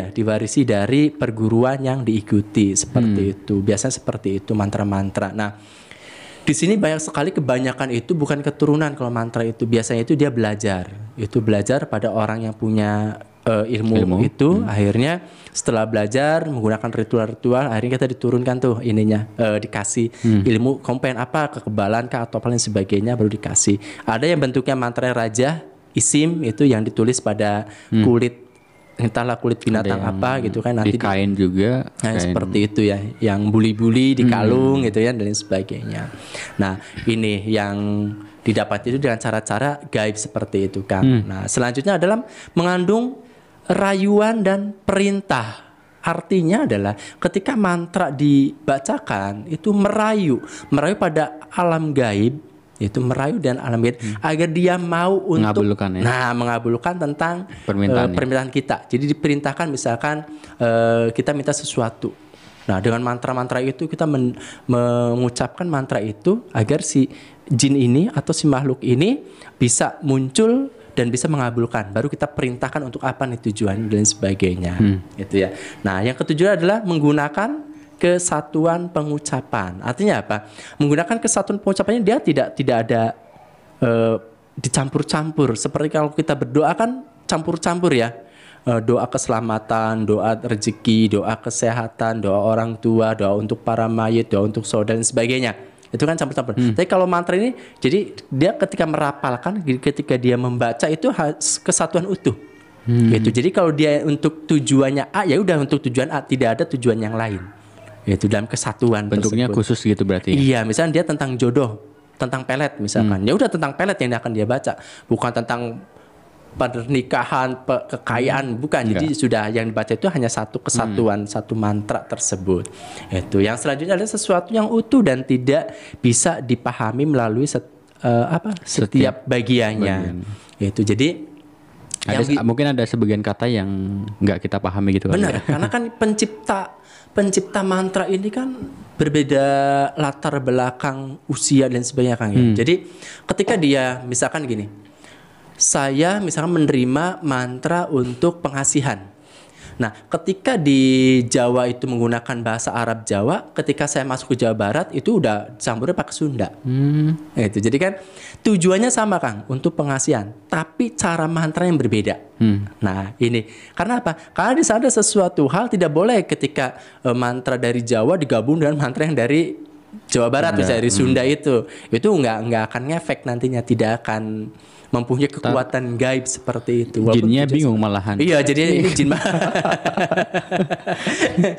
dari perguruan yang diikuti seperti itu. Biasanya seperti itu mantra-mantra. Nah, di sini banyak sekali kebanyakan itu bukan keturunan kalau mantra itu. Biasanya itu dia belajar. Itu belajar pada orang yang punya ilmu itu. Akhirnya setelah belajar menggunakan ritual-ritual, akhirnya kita diturunkan tuh ininya, dikasih ilmu, kamu pengen apa, kekebalan kah atau apa lain sebagainya, baru dikasih. Ada yang bentuknya mantra raja, isim itu yang ditulis pada kulit, entahlah kulit binatang apa gitu kan, nanti di kain juga. Nah, seperti itu ya, yang buli-buli di kalung gitu ya dan lain sebagainya. Nah, ini yang didapat itu dengan cara-cara gaib seperti itu Kang. Nah, selanjutnya adalah mengandung rayuan dan perintah. Artinya adalah ketika mantra dibacakan itu merayu pada alam gaib, itu merayu dan alam gaib agar dia mau untuk mengabulkan, ya? Mengabulkan tentang permintaan kita. Jadi diperintahkan misalkan kita minta sesuatu. Nah, dengan mantra-mantra itu kita mengucapkan mantra itu agar si jin ini atau si makhluk ini bisa muncul dan bisa mengabulkan. Baru kita perintahkan untuk apa nih tujuannya dan sebagainya. Itu ya. Nah, yang ketujuh adalah menggunakan kesatuan pengucapan. Artinya apa? Menggunakan kesatuan pengucapannya dia tidak ada dicampur-campur. Seperti kalau kita berdoa kan campur-campur ya. Doa keselamatan, doa rezeki, doa kesehatan, doa orang tua, doa untuk para mayit, doa untuk saudara dan sebagainya. Itu kan campur-campur. Tapi kalau mantra ini, jadi dia ketika merapalkan, ketika dia membaca itu kesatuan utuh. Gitu. Jadi kalau dia untuk tujuannya A, ya udah untuk tujuan A, tidak ada tujuan yang lain. Itu dalam kesatuan. Bentuknya tersebut. khusus gitu berarti. Iya, misalnya dia tentang jodoh, tentang pelet misalkan. Ya udah tentang pelet yang akan dia baca, bukan tentang pernikahan, kekayaan, bukan. Jadi sudah yang dibaca itu hanya satu kesatuan, satu mantra tersebut. Itu. Yang selanjutnya adalah sesuatu yang utuh dan tidak bisa dipahami melalui setiap bagiannya. Itu. Jadi mungkin ada sebagian kata yang nggak kita pahami gitu. Benar, karena kan pencipta mantra ini kan berbeda latar belakang, usia dan sebagainya Kang ya. Jadi ketika dia misalkan gini, saya misalkan menerima mantra untuk pengasihan. Nah, ketika di Jawa itu menggunakan bahasa Arab Jawa, ketika saya masuk ke Jawa Barat itu udah campurnya pakai Sunda. Itu. Jadi kan tujuannya sama Kang, untuk pengasihan, tapi cara mantra yang berbeda. Nah, ini karena apa? Karena di sana ada sesuatu hal tidak boleh ketika mantra dari Jawa digabung dengan mantra yang dari Jawa Barat, misalnya dari Sunda itu nggak akan ngefek nantinya, tidak akan mempunyai kekuatan gaib seperti itu. Jinnya bingung malahan. Iya, jadi ini jin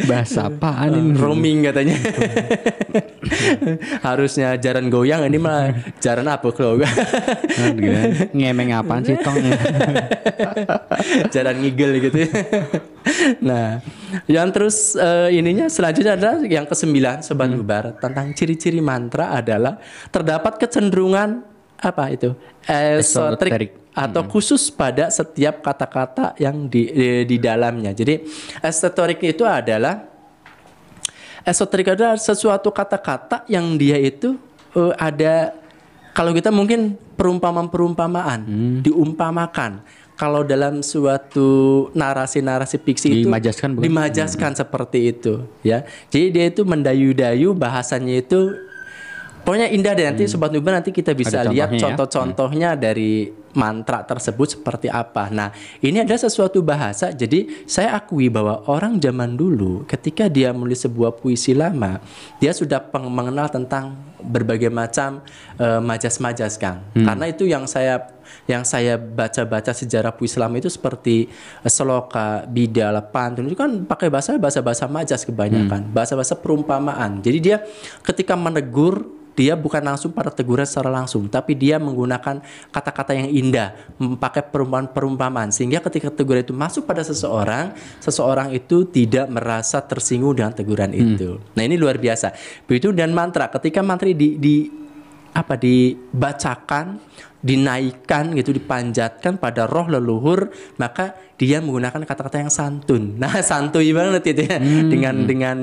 bahasa apaan ini? Roaming katanya. Harusnya jaran goyang, ini malah jaran apa kalau ngemeng apaan sih tong? Jaran ngigel gitu. Nah, yang terus ininya selanjutnya adalah yang ke-9 Sobat Nubar, tentang ciri-ciri mantra adalah terdapat kecenderungan apa itu? Esoterik atau khusus pada setiap kata-kata yang di dalamnya. Jadi esoterik itu adalah Esoterik adalah sesuatu kata-kata yang dia itu ada, kalau kita mungkin perumpamaan diumpamakan. Kalau dalam suatu narasi-narasi fiksi Dimajaskan, itu bukan? dimajaskan seperti itu, ya. Jadi dia itu mendayu-dayu, bahasanya itu pokoknya indah deh. Nanti Sobat Nubar, nanti kita bisa Ada lihat contohnya ya? contoh-contohnya dari mantra tersebut seperti apa. Nah, ini adalah sesuatu bahasa. Jadi saya akui bahwa orang zaman dulu ketika dia menulis sebuah puisi lama, dia sudah mengenal tentang berbagai macam majas-majas, Kang. Karena itu yang saya baca-baca sejarah puisi lama itu seperti seloka, bidal, pantun, itu kan pakai bahasa majas kebanyakan, bahasa-bahasa perumpamaan. Jadi dia ketika menegur, dia bukan langsung pada teguran secara langsung, tapi dia menggunakan kata-kata yang indah, memakai perumpamaan, sehingga ketika teguran itu masuk pada seseorang itu tidak merasa tersinggung dengan teguran itu. Nah, ini luar biasa. Begitu dan mantra, ketika mantra dibacakan, dinaikkan gitu, dipanjatkan pada roh leluhur, maka dia menggunakan kata-kata yang santun. Nah, santuy banget itu ya. Dengan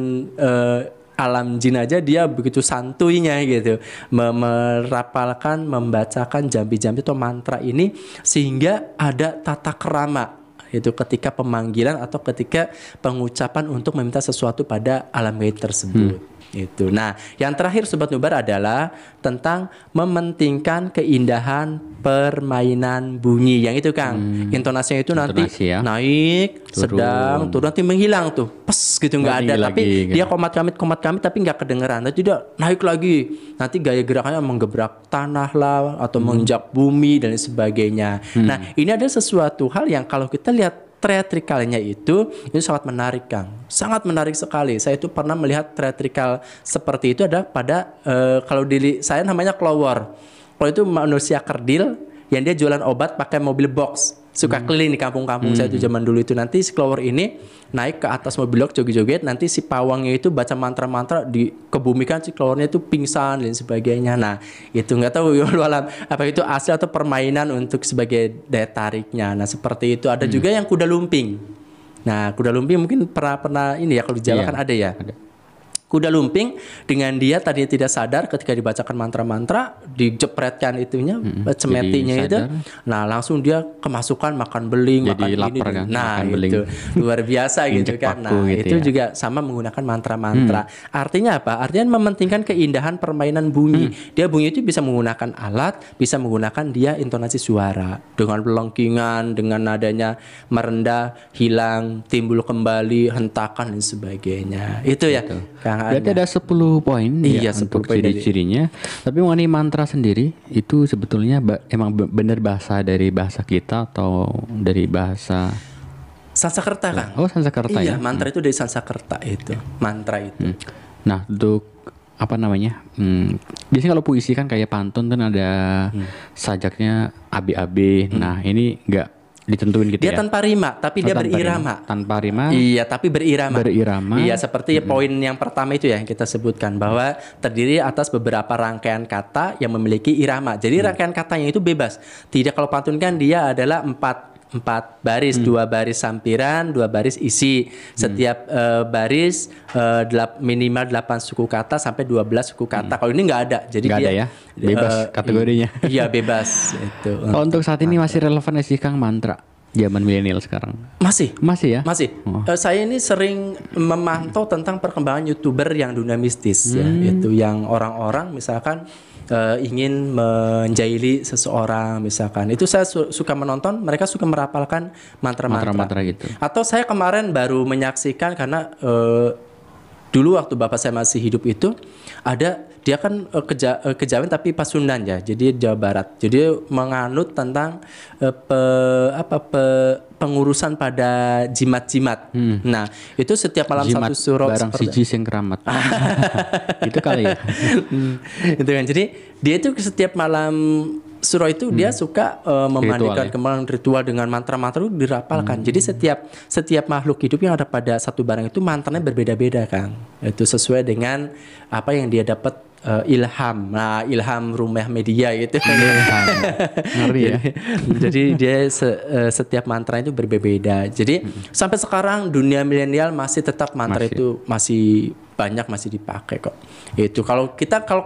alam jin aja dia begitu santuynya gitu, merapalkan, membacakan jambi-jambi atau mantra ini, sehingga ada tata kerama itu ketika pemanggilan atau ketika pengucapan untuk meminta sesuatu pada alam gaib tersebut. Itu. Nah, yang terakhir Sobat Nubar adalah tentang mementingkan keindahan permainan bunyi. Yang itu, Kang, intonasinya itu nanti ya? naik, sedang, turun, nanti menghilang tuh, pes gitu, nggak ada. Tapi dia komat kamit tapi nggak kedengeran. Nanti dia naik lagi, nanti gaya gerakannya menggebrak tanah lah atau menginjak bumi dan sebagainya. Nah, ini ada sesuatu hal yang kalau kita lihat teatrikalnya itu sangat menarik, Kang. Sangat menarik sekali. Saya itu pernah melihat teatrikal seperti itu ada pada kalau di saya namanya Klowor. Kalau itu manusia kerdil yang dia jualan obat pakai mobil box. Suka keliling di kampung-kampung saya itu zaman dulu itu. Nanti si Klowor ini naik ke atas mobil box joget-joget, nanti si pawangnya itu baca mantra-mantra, dikebumikan si Klowornya itu pingsan dan sebagainya. Nah, itu nggak tahu ya alam apa itu asli atau permainan untuk sebagai daya tariknya. Nah, seperti itu. Ada juga yang kuda lumping. Nah, kuda lumping mungkin pernah ini ya, kalau di Jawa kan ada ya. Kuda lumping dengan dia tadinya tidak sadar ketika dibacakan mantra-mantra, dijepretkan itunya, cemetinya itu. Nah, langsung dia kemasukan makan beling, jadi makan ini. Kan? Nah, makan itu luar biasa gitu kan. Nah, gitu itu ya. Juga sama menggunakan mantra-mantra. Artinya apa? Artinya mementingkan keindahan permainan bunyi. Dia bunyi itu bisa menggunakan alat, bisa menggunakan dia intonasi suara dengan pelengkingan, dengan nadanya merendah, hilang, timbul kembali, hentakan dan sebagainya. Itu ya. Berarti ada 10 poin ya untuk ciri-cirinya. Tapi mengenai mantra sendiri itu sebetulnya emang benar bahasa dari bahasa kita atau dari bahasa Sanskerta, Kang? Oh, Sanskerta ya. Iya, mantra itu dari Sanskerta itu. Mantra itu. Nah, untuk apa namanya? Biasanya kalau puisi kan kayak pantun kan ada sajaknya AB-AB. Nah, ini enggak ditentuin gitu dia ya. Tanpa rima, tapi dia berirama. Tanpa rima. Iya, tapi berirama. Berirama. Iya, seperti poin yang pertama itu ya yang kita sebutkan, bahwa terdiri atas beberapa rangkaian kata yang memiliki irama. Jadi rangkaian katanya itu bebas. Tidak, kalau pantun kan dia adalah empat baris, 2 baris sampiran, 2 baris isi. Setiap baris minimal 8 suku kata sampai 12 suku kata. Kalau ini nggak ada. Jadi nggak ada ya. Bebas kategorinya. Iya, bebas itu. Oh, untuk saat ini masih relevan sih, Kang, mantra zaman milenial sekarang? Masih ya? Masih. Saya ini sering memantau tentang perkembangan YouTuber yang dunia mistis ya. Itu yang orang-orang misalkan ingin menjahili seseorang misalkan. Itu saya suka menonton, mereka suka merapalkan mantra-mantra gitu. Atau saya kemarin baru menyaksikan karena dulu waktu bapak saya masih hidup itu ada, dia kan kejawen tapi Pasundan ya, jadi Jawa Barat. Jadi menganut tentang pengurusan pada jimat-jimat. Nah, itu setiap malam jimat, satu surau barang siji sing keramat. Itu kali ya. Itu kan. Jadi dia itu setiap malam surau itu dia suka memandikan kembang ritual dengan mantra-mantra itu dirapalkan. Jadi setiap makhluk hidup yang ada pada satu barang itu mantranya berbeda-beda, Kang. Itu sesuai dengan apa yang dia dapat ilham. Nah, ilham rumah media gitu. Ngeri ya. Jadi dia setiap mantra itu berbeda. Jadi sampai sekarang dunia milenial masih tetap mantra itu masih banyak masih dipakai kok. Itu kalau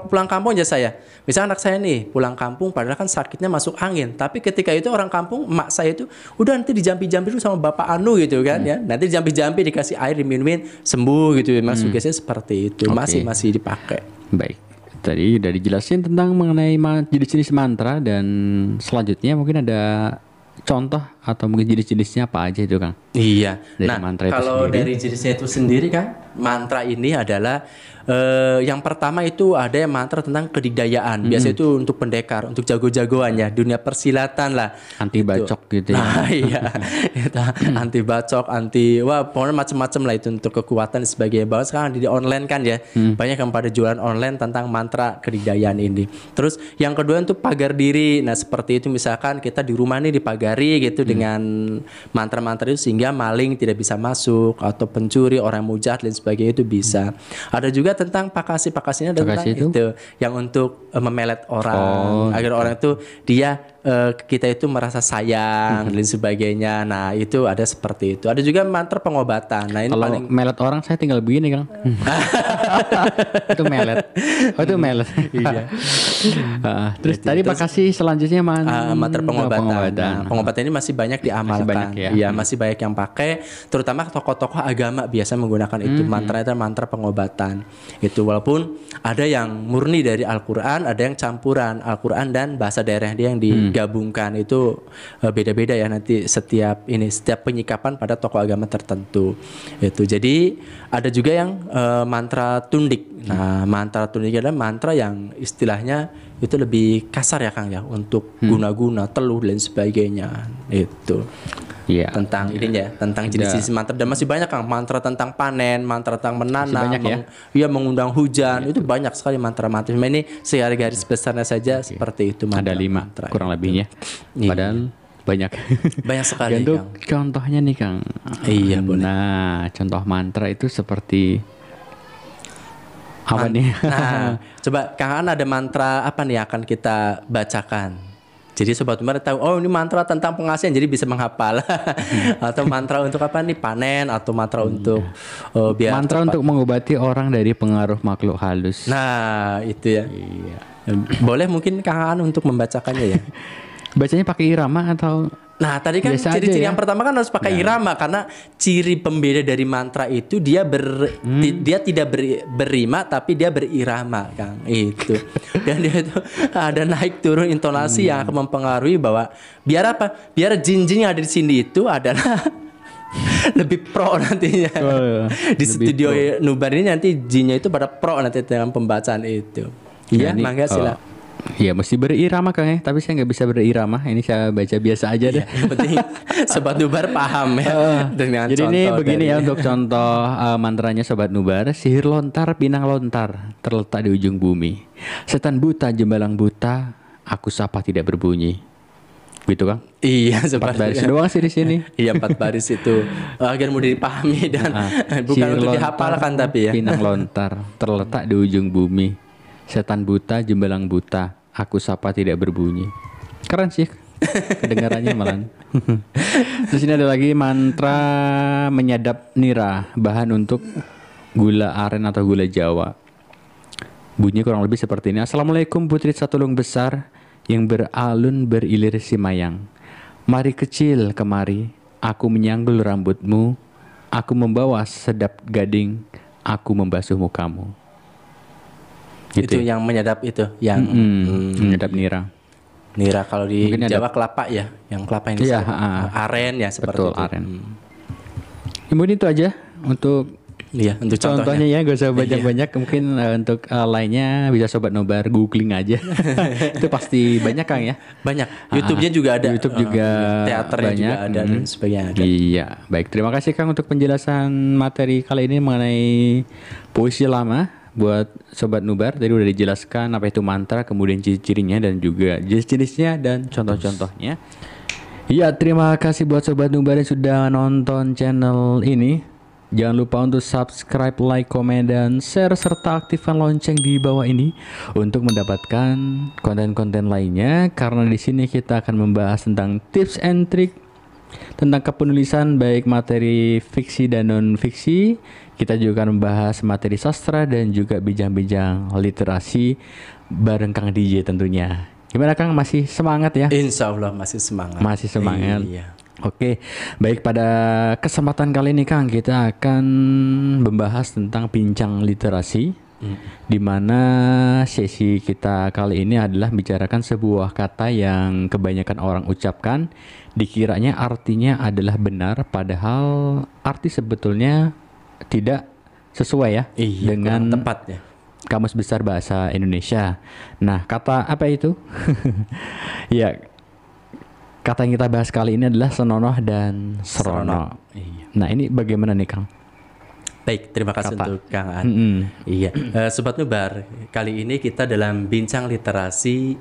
pulang kampung aja saya, misalnya anak saya nih pulang kampung padahal kan sakitnya masuk angin, tapi ketika itu orang kampung, emak saya itu udah nanti dijampi-jampi dulu sama bapak anu gitu kan ya, nanti dijampi-jampi dikasih air diminumin sembuh gitu, mas biasanya seperti itu. Masih dipakai. Baik, tadi udah dijelasin tentang mengenai jenis-jenis mantra, dan selanjutnya mungkin ada contoh atau mungkin jenis-jenisnya apa aja itu Kang? Iya. Dari nah, mantra itu kalau sendiri. dari jenisnya itu sendiri kan, mantra ini adalah yang pertama itu ada yang mantra tentang kedikdayaan. Biasanya itu untuk pendekar, untuk jago-jagoannya, dunia persilatan lah. Anti bacok gitu ya. Nah, iya. Anti bacok, wah pokoknya macam-macam lah itu untuk kekuatan dan sebagainya. Bahwa sekarang di online kan ya, banyak yang pada jualan online tentang mantra kedikdayaan ini. Terus yang kedua untuk pagar diri. Nah, seperti itu misalkan kita di rumah nih dipagari gitu dengan mantra-mantra itu sehingga maling tidak bisa masuk, atau pencuri, orang mujat dan sebagainya itu bisa. Ada juga tentang pakasinya dan tentang itu yang untuk memelet orang agar orang itu kita itu merasa sayang dan sebagainya. Nah, itu ada seperti itu. Ada juga mantra pengobatan. Nah, ini kalau paling melet orang saya tinggal begini Kang. Itu melet. Oh, itu melet. Iya. Terus tadi pakasi selanjutnya mantra pengobatan. Nah, pengobatan ini masih banyak diamalkan. Masih banyak ya? Iya, masih banyak yang pakai, terutama tokoh-tokoh agama biasa menggunakan itu. Mantra itu mantra pengobatan. Itu walaupun ada yang murni dari Al-Qur'an, ada yang campuran Al-Qur'an dan bahasa daerah dia yang digabungkan. Itu beda-beda ya nanti setiap penyikapan pada tokoh agama tertentu. Itu. Jadi ada juga yang mantra tundik. Nah, mantra tundik adalah mantra yang istilahnya itu lebih kasar ya Kang ya, untuk guna-guna, teluh dan sebagainya. Itu. Iya. Tentang ininya, tentang jenis-jenis mantra, dan masih banyak Kang, mantra tentang panen, mantra tentang menanam, mengundang hujan, itu banyak sekali mantra-mantra. Ini sehari garis besarnya saja seperti itu. Ada 5 mantra kurang lebihnya. Padahal banyak. Banyak sekali untuk Kang. Contohnya nih Kang. Iya, boleh. Nah, contoh mantra itu seperti apa nih? Nah, coba Kang An ada mantra apa nih akan kita bacakan? Jadi Sobat Nubar tahu, oh ini mantra tentang pengasihan, jadi bisa menghafal. Atau mantra untuk apa nih, panen, atau mantra untuk biar mantra untuk mengobati orang dari pengaruh makhluk halus. Nah, itu ya. Iya. Boleh mungkin Kang Aan untuk membacakannya ya. Bacanya pakai irama atau? Nah, tadi kan ciri-ciri yang pertama kan harus pakai irama, karena ciri pembeda dari mantra itu dia tidak berrima tapi dia berirama, Kang. Itu. Dan dia itu ada naik turun intonasi yang akan mempengaruhi bahwa biar apa? Biar jin-jin yang ada di sini itu adalah lebih pro nantinya. Di studio Nubar ini nanti jinnya itu pada pro nanti dalam pembacaan itu. Iya, mangga silakan. Iya, mesti berirama Kang ya, tapi saya nggak bisa berirama. Ini saya baca biasa aja deh. Yang penting Sobat Nubar paham ya. Dengan jadi ini begini ya untuk contoh mantranya Sobat Nubar. Sihir lontar, pinang lontar, terletak di ujung bumi. Setan buta, jembalang buta, aku sapa tidak berbunyi. Gitu Kang? Iya, 4 baris doang sih di sini. Iya, 4 baris itu agar mudah dipahami dan bukan untuk dihafalkan tapi ya. Pinang lontar, terletak di ujung bumi. Setan buta, jembalang buta, aku sapa tidak berbunyi. Keren sih kedengarannya malah. Terus ini ada lagi mantra menyadap nira, bahan untuk gula aren atau gula Jawa. Bunyi kurang lebih seperti ini. Assalamualaikum putri satulung besar yang beralun berilir simayang. Mari kecil kemari, aku menyanggul rambutmu, aku membawa sedap gading, aku membasuh mukamu. Gitu. Itu yang menyadap itu, yang menyadap nira. Nira kalau di Mungkin Jawa kelapa ya, yang kelapa ini. Iya, aren ya seperti betul, itu. Aren. Mungkin itu aja untuk untuk contohnya ya, gak usah banyak-banyak. Mungkin untuk lainnya bisa Sobat Nobar googling aja. Itu pasti banyak Kang ya. Banyak. YouTube-nya juga ada. YouTube juga teaternya banyak. juga ada dan sebagainya ada. Iya, baik. Terima kasih Kang untuk penjelasan materi kali ini mengenai puisi lama. Buat Sobat Nubar, tadi udah dijelaskan apa itu mantra, kemudian ciri-cirinya dan juga jenis-jenisnya dan contoh-contohnya. Iya, terima kasih buat Sobat Nubar yang sudah nonton channel ini. Jangan lupa untuk subscribe, like, komen, dan share, serta aktifkan lonceng di bawah ini untuk mendapatkan konten-konten lainnya. Karena di sini kita akan membahas tentang tips and trick tentang kepenulisan baik materi fiksi dan non fiksi. Kita juga akan membahas materi sastra dan juga bincang-bincang literasi bareng Kang DJ tentunya. Gimana Kang, masih semangat ya? Insya Allah masih semangat. Masih semangat. Iya. Oke, baik, pada kesempatan kali ini Kang kita akan membahas tentang bincang literasi, di mana sesi kita kali ini adalah bicarakan sebuah kata yang kebanyakan orang ucapkan, dikiranya artinya adalah benar, padahal arti sebetulnya tidak sesuai ya dengan tepat ya. Kamus Besar Bahasa Indonesia. Nah, kata apa itu? Ya, kata yang kita bahas kali ini adalah senonoh dan serono. Iya. Nah, ini bagaimana nih Kang? Baik, terima kasih Kata. untuk Kang An. Iya, Sobat Nubar, kali ini kita dalam bincang literasi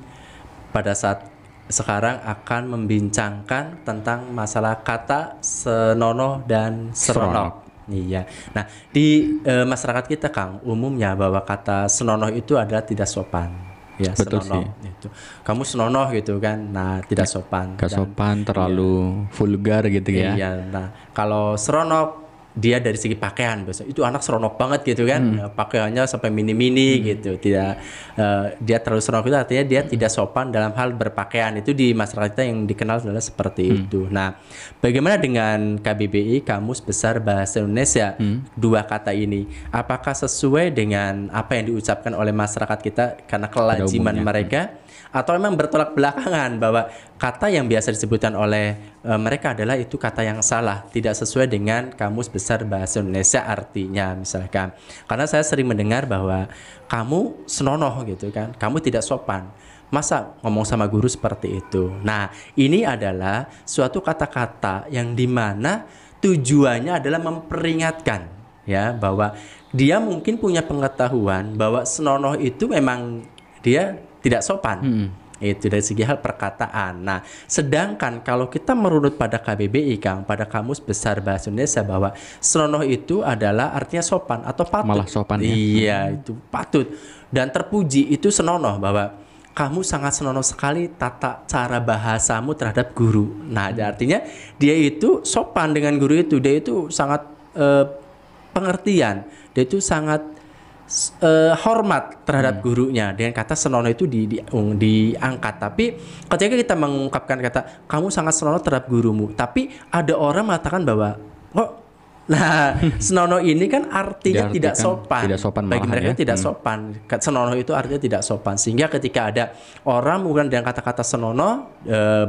pada saat sekarang akan membincangkan tentang masalah kata senonoh dan serono. Iya. Nah, di masyarakat kita Kang, umumnya bahwa kata senonoh itu adalah tidak sopan. Ya, Betul senonoh itu. Kamu senonoh gitu kan. Nah, tidak sopan. Gak sopan, terlalu vulgar gitu ya. Iya. Nah, kalau seronok dia dari segi pakaian biasa itu anak seronok banget gitu kan. Pakaiannya sampai mini-mini gitu. Tidak dia terlalu seronok itu artinya dia tidak sopan dalam hal berpakaian. Itu di masyarakat kita yang dikenal adalah seperti itu. Nah, bagaimana dengan KBBI Kamus Besar Bahasa Indonesia? Dua kata ini apakah sesuai dengan apa yang diucapkan oleh masyarakat kita karena kelaziman mereka, atau memang bertolak belakangan bahwa kata yang biasa disebutkan oleh mereka adalah itu kata yang salah, tidak sesuai dengan Kamus Besar Bahasa Indonesia artinya misalkan. Karena saya sering mendengar bahwa kamu senonoh gitu kan, kamu tidak sopan. Masa ngomong sama guru seperti itu? Nah, ini adalah suatu kata-kata yang dimana tujuannya adalah memperingatkan ya bahwa dia mungkin punya pengetahuan bahwa senonoh itu memang dia tidak sopan. Itu dari segi hal perkataan. Nah, sedangkan kalau kita merunut pada KBBI Kang, pada Kamus Besar Bahasa Indonesia, bahwa senonoh itu adalah artinya sopan atau patut. Malah sopan ya. Iya, itu patut. Dan terpuji itu senonoh, bahwa kamu sangat senonoh sekali tata cara bahasamu terhadap guru. Nah, artinya dia itu sopan dengan guru itu. Dia itu sangat pengertian. Dia itu sangat hormat terhadap gurunya. Dengan kata senonoh itu diangkat. Tapi ketika kita mengungkapkan kata kamu sangat senonoh terhadap gurumu, tapi ada orang mengatakan bahwa nah senonoh ini kan artinya tidak sopan. Tidak sopan bagi mereka ya. tidak sopan. Senonoh itu artinya tidak sopan. Sehingga ketika ada orang menggunakan dengan kata-kata senonoh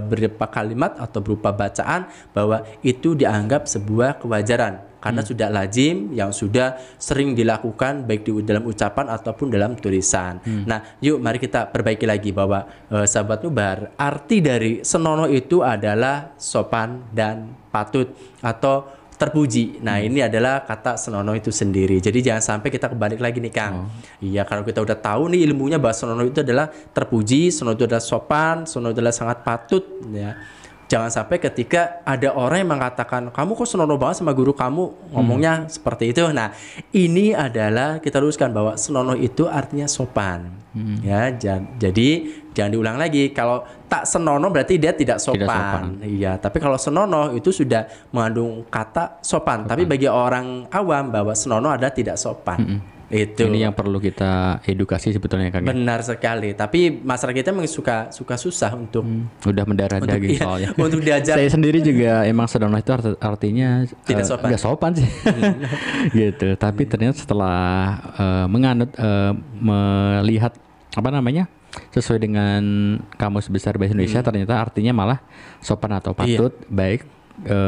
berupa kalimat atau berupa bacaan, bahwa itu dianggap sebuah kewajaran. Karena sudah lazim yang sudah sering dilakukan baik di dalam ucapan ataupun dalam tulisan. Nah, yuk mari kita perbaiki lagi bahwa sahabat Nubar, arti dari senonoh itu adalah sopan dan patut atau terpuji. Nah, ini adalah kata senonoh itu sendiri. Jadi jangan sampai kita kebalik lagi nih Kang. Iya, kalau kita udah tahu nih ilmunya bahwa senonoh itu adalah terpuji, senonoh itu adalah sopan, senonoh itu adalah sangat patut ya. Jangan sampai ketika ada orang yang mengatakan kamu kok senonoh banget sama guru kamu, ngomongnya seperti itu. Nah, ini adalah kita luruskan bahwa senonoh itu artinya sopan. Ya, jadi jangan diulang lagi. Kalau tak senonoh berarti dia tidak sopan. Iya, tapi kalau senonoh itu sudah mengandung kata sopan. Tapi bagi orang awam bahwa senonoh adalah tidak sopan. Itu. Ini yang perlu kita edukasi sebetulnya Kang. Benar sekali. Tapi masyarakat kita memang suka susah untuk udah mendarah daging soalnya. Untuk diajar. Saya sendiri juga emang senonoh itu artinya tidak sopan. Gak sopan sih. Gitu. Tapi ternyata setelah melihat apa namanya? Sesuai dengan Kamus Besar Bahasa Indonesia, ternyata artinya malah sopan atau patut, baik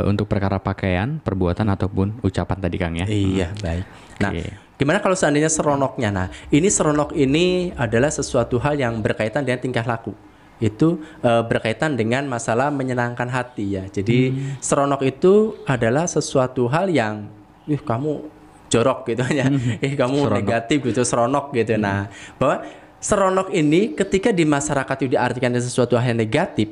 untuk perkara pakaian, perbuatan ataupun ucapan tadi Kang ya. Iya, baik. Nah, gimana kalau seandainya seronoknya? Nah, ini seronok ini adalah sesuatu hal yang berkaitan dengan tingkah laku. Itu berkaitan dengan masalah menyenangkan hati ya. Jadi seronok itu adalah sesuatu hal yang kamu jorok gitu ya. Kamu seronok. Negatif gitu, seronok gitu. Nah, bahwa seronok ini ketika di masyarakat itu diartikan dengan sesuatu hal yang negatif,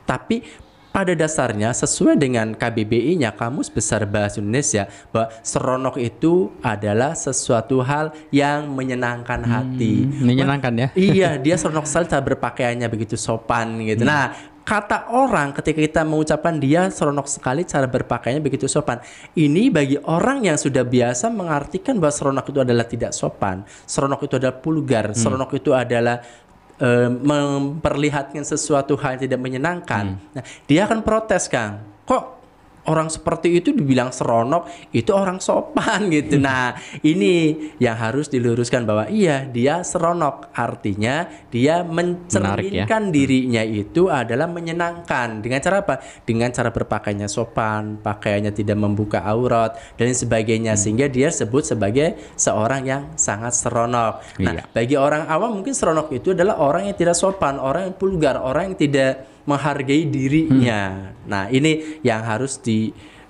tapi pada dasarnya sesuai dengan KBBI-nya Kamus Besar Bahasa Indonesia, bahwa seronok itu adalah sesuatu hal yang menyenangkan hati. Menyenangkan ya? Iya, dia seronok sekali cara berpakaiannya begitu sopan gitu. Nah, kata orang ketika kita mengucapkan dia seronok sekali, cara berpakaiannya begitu sopan. Ini bagi orang yang sudah biasa mengartikan bahwa seronok itu adalah tidak sopan, seronok itu adalah vulgar, seronok itu adalah memperlihatkan sesuatu hal yang tidak menyenangkan. Nah, dia akan protes, Kang. Kok orang seperti itu dibilang seronok, itu orang sopan gitu. Nah, ini yang harus diluruskan bahwa iya, dia seronok. Artinya dia mencerminkan dirinya itu adalah menyenangkan. Dengan cara apa? Dengan cara berpakaiannya sopan, pakaiannya tidak membuka aurat dan sebagainya, sehingga dia sebut sebagai seorang yang sangat seronok. Nah, bagi orang awam mungkin seronok itu adalah orang yang tidak sopan, orang yang vulgar, orang yang tidak menghargai dirinya. Nah, ini yang harus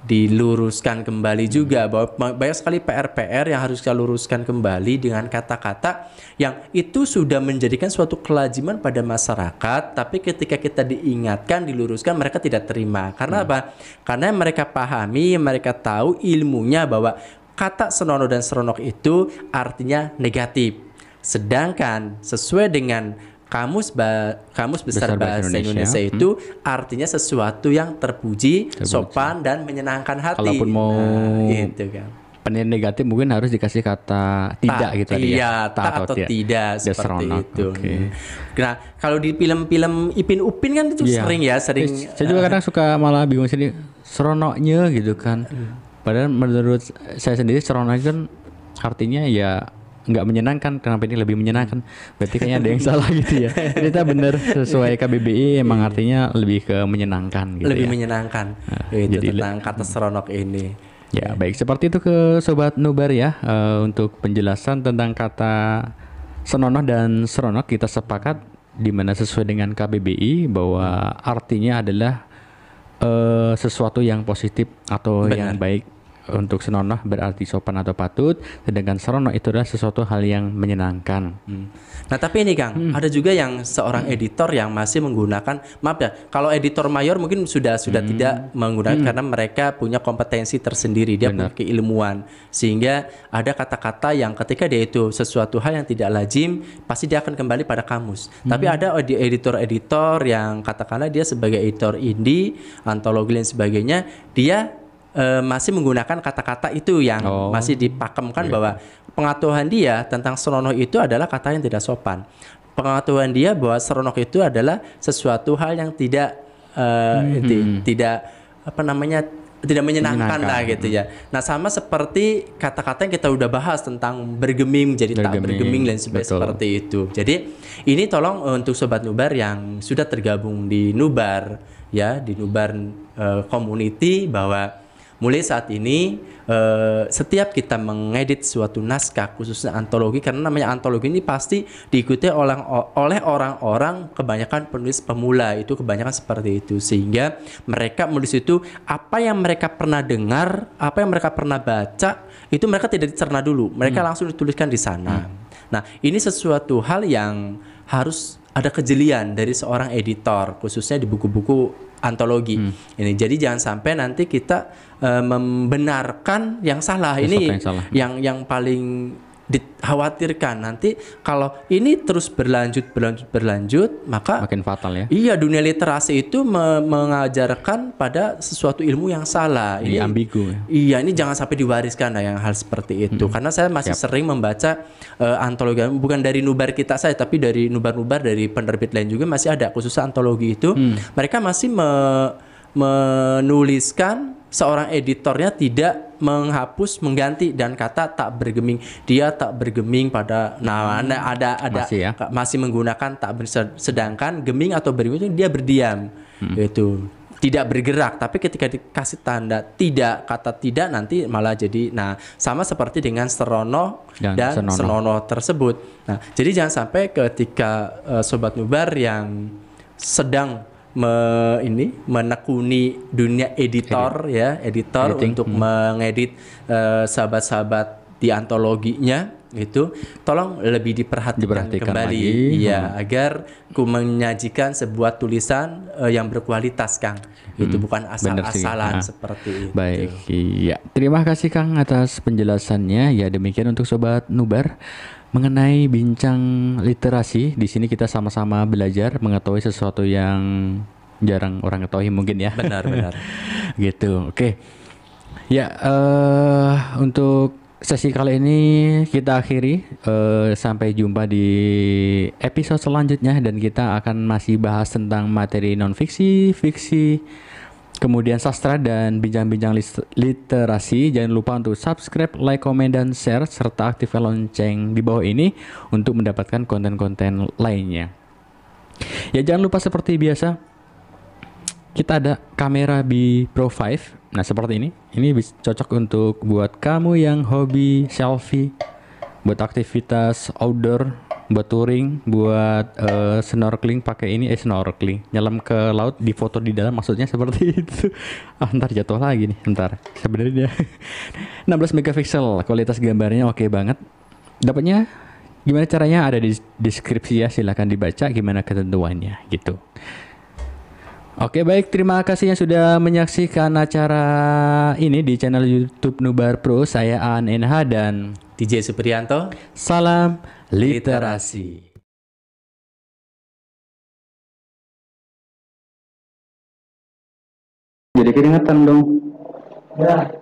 diluruskan kembali juga, bahwa banyak sekali PR-PR yang harus kita luruskan kembali dengan kata-kata yang itu sudah menjadikan suatu kelaziman pada masyarakat, tapi ketika kita diingatkan, diluruskan, mereka tidak terima. Karena apa? Karena mereka pahami, mereka tahu ilmunya bahwa kata senonoh dan seronok itu artinya negatif. Sedangkan sesuai dengan Kamus Besar Bahasa Indonesia itu artinya sesuatu yang terpuji, sopan dan menyenangkan hati. Kalaupun mau itu kan. Penilaian negatif mungkin harus dikasih kata tidak gitu tadi ya. Tak atau tidak seperti itu. Nah, kalau di film-film Ipin Upin kan itu sering. Saya juga kadang suka malah bingung sendiri seronoknya gitu kan. Padahal menurut saya sendiri seronok kan artinya ya nggak menyenangkan. Kenapa ini lebih menyenangkan? Berarti kayaknya ada yang salah gitu ya. Kita benar sesuai KBBI emang artinya lebih ke menyenangkan gitu. Lebih menyenangkan. Itu tentang kata seronok ini. Ya, baik, seperti itu ke Sobat Nubar ya. Untuk penjelasan tentang kata senonoh dan seronok kita sepakat di mana sesuai dengan KBBI bahwa artinya adalah sesuatu yang positif atau yang baik. Untuk senonoh berarti sopan atau patut, sedangkan seronok itu adalah sesuatu hal yang menyenangkan. Nah, tapi ini Kang, ada juga yang seorang editor yang masih menggunakan, maaf ya, kalau editor mayor mungkin sudah tidak menggunakan karena mereka punya kompetensi tersendiri, dia punya keilmuan, sehingga ada kata-kata yang ketika dia itu sesuatu hal yang tidak lazim, pasti dia akan kembali pada kamus. Tapi ada editor-editor yang katakanlah dia sebagai editor indie, antologi dan sebagainya, dia masih menggunakan kata-kata itu yang masih dipakemkan bahwa pengetahuan dia tentang seronok itu adalah kata yang tidak sopan. Pengetahuan dia bahwa seronok itu adalah sesuatu hal yang tidak tidak menyenangkan lah gitu ya. Nah, sama seperti kata-kata yang kita udah bahas tentang bergeming jadi tak bergeming dan seperti itu. Jadi ini tolong untuk Sobat Nubar yang sudah tergabung di Nubar ya, di Nubar community, bahwa mulai saat ini setiap kita mengedit suatu naskah khususnya antologi, karena namanya antologi ini pasti diikuti oleh orang-orang kebanyakan penulis pemula, itu kebanyakan seperti itu, sehingga mereka menulis itu apa yang mereka pernah dengar, apa yang mereka pernah baca, itu mereka tidak dicerna dulu, mereka langsung dituliskan di sana. Nah, ini sesuatu hal yang harus ada kejelian dari seorang editor, khususnya di buku-buku antologi ini. Jadi jangan sampai nanti kita membenarkan yang salah. Ini yang paling dikhawatirkan. Nanti kalau ini terus berlanjut maka makin fatal ya. Iya, dunia literasi itu mengajarkan pada sesuatu ilmu yang salah. Ini ambigu. Iya, ini jangan sampai diwariskan yang hal seperti itu. Karena saya masih sering membaca antologi, bukan dari Nubar kita saya, tapi dari Nubar-Nubar dari penerbit lain juga masih ada, khususnya antologi itu. Mereka masih menuliskan, seorang editornya tidak menghapus, mengganti dan kata tak bergeming. Dia tak bergeming pada masih menggunakan tak sedangkan geming atau bergeming itu dia berdiam. Itu tidak bergerak, tapi ketika dikasih tanda tidak, kata tidak, nanti malah jadi, nah sama seperti dengan serono dan senonoh tersebut. Nah, jadi jangan sampai ketika Sobat Nubar yang sedang menekuni dunia editor untuk mengedit sahabat-sahabat di antologinya itu, tolong lebih diperhatikan kembali ya, agar menyajikan sebuah tulisan yang berkualitas, Kang. Itu bukan asal-asalan seperti itu. Baik, iya. Terima kasih Kang atas penjelasannya. Ya, demikian untuk Sobat Nubar mengenai bincang literasi. Di sini kita sama-sama belajar mengetahui sesuatu yang jarang orang ketahui mungkin ya. Benar. Gitu. Oke. Ya, untuk sesi kali ini kita akhiri. Sampai jumpa di episode selanjutnya dan kita akan masih bahas tentang materi non fiksi, fiksi, kemudian sastra dan bincang-bincang literasi. Jangan lupa untuk subscribe, like, komen, dan share serta aktifkan lonceng di bawah ini untuk mendapatkan konten-konten lainnya. Ya, jangan lupa seperti biasa kita ada kamera B Pro 5. Nah, seperti ini. Ini cocok untuk buat kamu yang hobi selfie, buat aktivitas outdoor, buat touring, buat snorkeling pakai ini, snorkeling, nyelam ke laut, difoto di dalam, maksudnya seperti itu. Ntar jatuh lagi nih, ntar. Sebenarnya 16 megapiksel, kualitas gambarnya oke banget. Dapatnya gimana caranya? Ada di deskripsi ya, silahkan dibaca gimana ketentuannya gitu. Oke, baik, terima kasih yang sudah menyaksikan acara ini di channel YouTube Nubar Pro. Saya Aan NH dan DJ Supriyanto. Salam literasi. Jadi keringetan dong. Ya.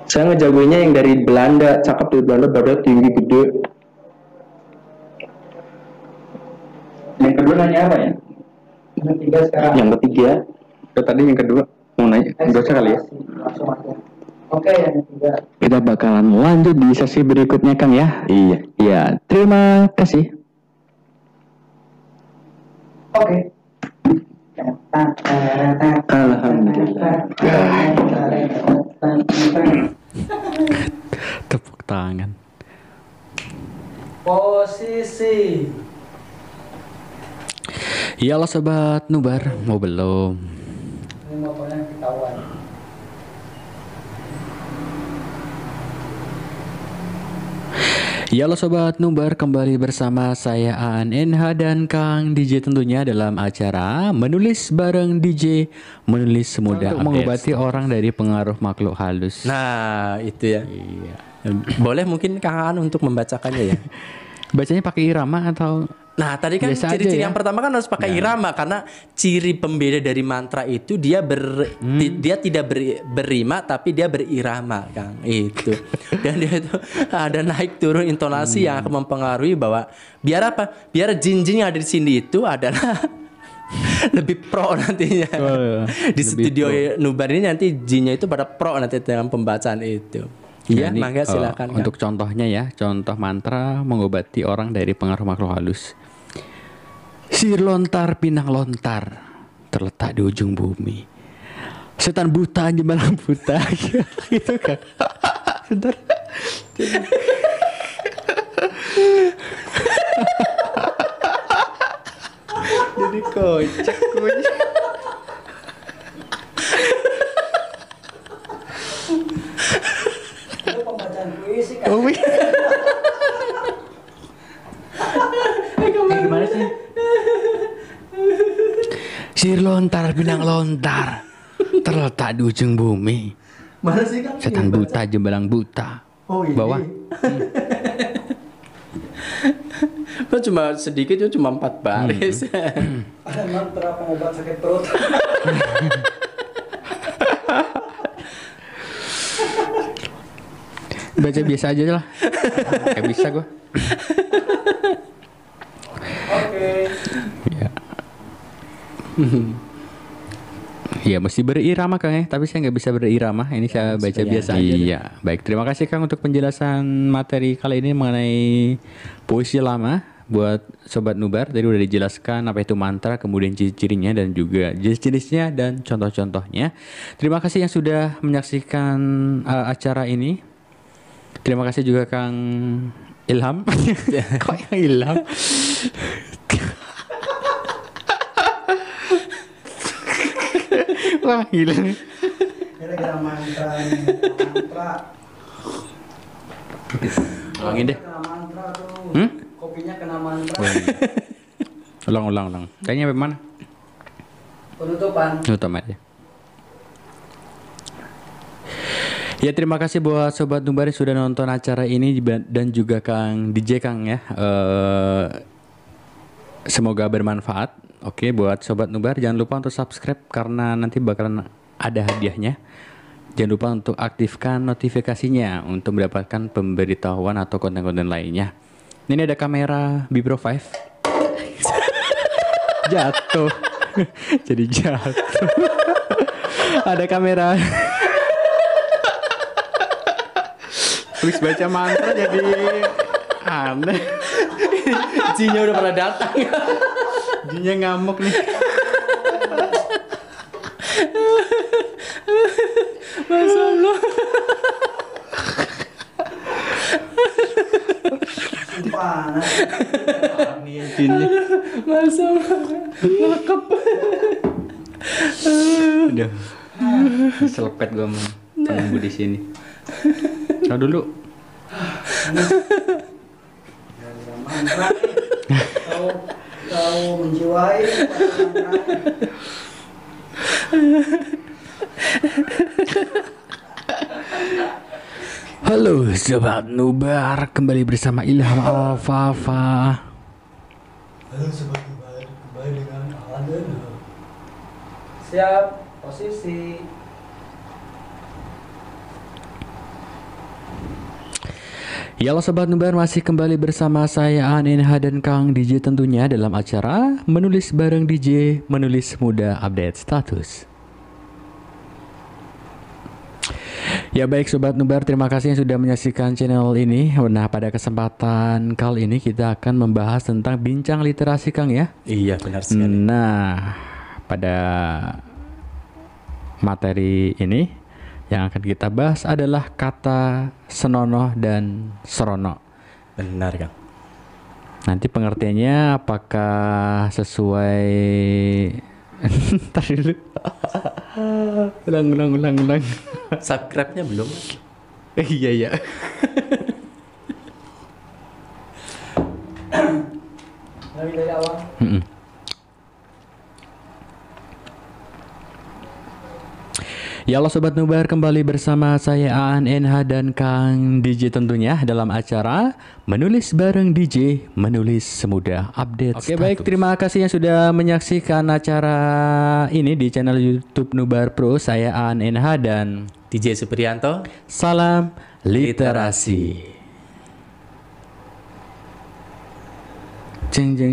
Saya ngejagoinnya yang dari Belanda, cakep dari Belanda, badannya tinggi, gede. Yang kedua nanya apa ya? Yang ketiga sekarang. Yang ketiga, Tadi yang kedua mau nanya, nggak usah kali ya? Langsung aja. Oke, yang ketiga. Kita bakalan lanjut di sesi berikutnya, Kang ya. Iya. Terima kasih. Oke. alhamdulillah. Tepuk tangan. Posisi. Ya Allah sobat Nubar, mau belum? Ini motornya ketahuan. Ya Allah sobat Nubar, kembali bersama saya Aan NH dan Kang DJ tentunya dalam acara Menulis Bareng DJ, menulis semudah untuk mengobati orang dari pengaruh makhluk halus. Nah, itu ya. Iya. Boleh mungkin Kang Aan untuk membacakannya ya. Bacanya pakai irama atau? Nah, tadi kan Biasa ciri-ciri aja ya. yang pertama kan harus pakai irama, karena ciri pembeda dari mantra itu dia dia tidak berrima tapi dia berirama, Kang. Itu. Dan dia itu ada naik turun intonasi yang akan mempengaruhi bahwa biar apa? Biar jin-jin yang ada di sini itu adalah lebih pro nantinya. Di studio Nubar ini nanti jinnya itu pada pro nanti dengan pembacaan itu. Iya, Ini, mangga silakan. Kang. untuk contohnya ya, contoh mantra mengobati orang dari pengaruh makhluk halus. Sihir lontar pinang lontar terletak di ujung bumi. Setan buta jembalang buta. Gitu kan. Sebentar. Jadi kocak. Itu pembacaan puisi kan. Oh, Gimana sih? sihir lontar pinang lontar terletak di ujung bumi. Mana sih Kang? Setan buta jembalang buta. Oh, ini. Bawah. Lo cuma sedikit itu cuma 4 baris. Ada mantra pengobat sakit perut. Baca biasa aja lah. Kayak bisa gua. Oke. Ya. Ya mesti berirama Kang ya, tapi saya nggak bisa berirama. Ini saya baca biasa aja. Iya, baik. Terima kasih Kang untuk penjelasan materi kali ini mengenai puisi lama buat sobat Nubar. Tadi udah dijelaskan apa itu mantra, kemudian ciri-cirinya dan juga jenis-jenisnya dan contoh-contohnya. Terima kasih yang sudah menyaksikan acara ini. Terima kasih juga Kang Ilham. Kok yang Ilham? Wah gila. Gara-gara mantra nih. Mantra. Ulangin deh. Kena mantra tuh. Kopinya kena mantra. Ulang. Kayaknya sampai mana? Penutupan. Tutup aja. Ya terima kasih buat Sobat Nubar yang sudah nonton acara ini dan juga Kang DJ Kang ya. Semoga bermanfaat. Oke, buat Sobat Nubar jangan lupa untuk subscribe karena nanti bakalan ada hadiahnya. Jangan lupa untuk aktifkan notifikasinya untuk mendapatkan pemberitahuan atau konten-konten lainnya. Ini ada kamera Bipro 5. Jatuh. Jadi jatuh. Ada kamera. Habis baca mantra jadi aneh. Jinnya udah pernah datang. Jinnya ngamuk nih. Masya Allah. Panas. Jinnya. Masya Allah. Ngelekep. Udah. Selepet gue mau menunggu di sini. Tahu dulu. Mantra. Tahu menjiwai mantra. Halo Sobat Nubar, kembali bersama Ilham Alfafa. Halo sobat Nubar, kembali dengan Alan. Siap, posisi. Ya halo Sobat Nubar, masih kembali bersama saya Aninha dan Kang DJ tentunya dalam acara Menulis Bareng DJ, Menulis Muda Update Status. Ya baik Sobat Nubar, terima kasih yang sudah menyaksikan channel ini. Nah pada kesempatan kali ini kita akan membahas tentang bincang literasi Kang ya. Iya benar sekali. Nah pada materi ini yang akan kita bahas adalah kata senonoh dan serono. Benar Kang. Nanti pengertiannya apakah sesuai Ntar dulu. ulang. Subscribe-nya belum? Iya. Dari awal. Ya halo Sobat Nubar, kembali bersama saya Aan NH dan Kang DJ tentunya dalam acara Menulis Bareng DJ, Menulis Semudah Update Status. Oke baik, terima kasih yang sudah menyaksikan acara ini di channel YouTube Nubar Pro. Saya Aan NH dan DJ Supriyanto. salam literasi. Jeng.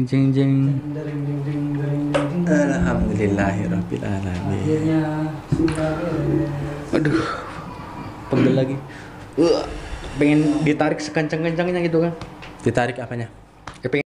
Alhamdulillahirrabbilalamin. Akhirnya sudah beres. Aduh, pegel lagi. Pengen ditarik sekencang-kencangnya gitu kan? Ditarik apanya?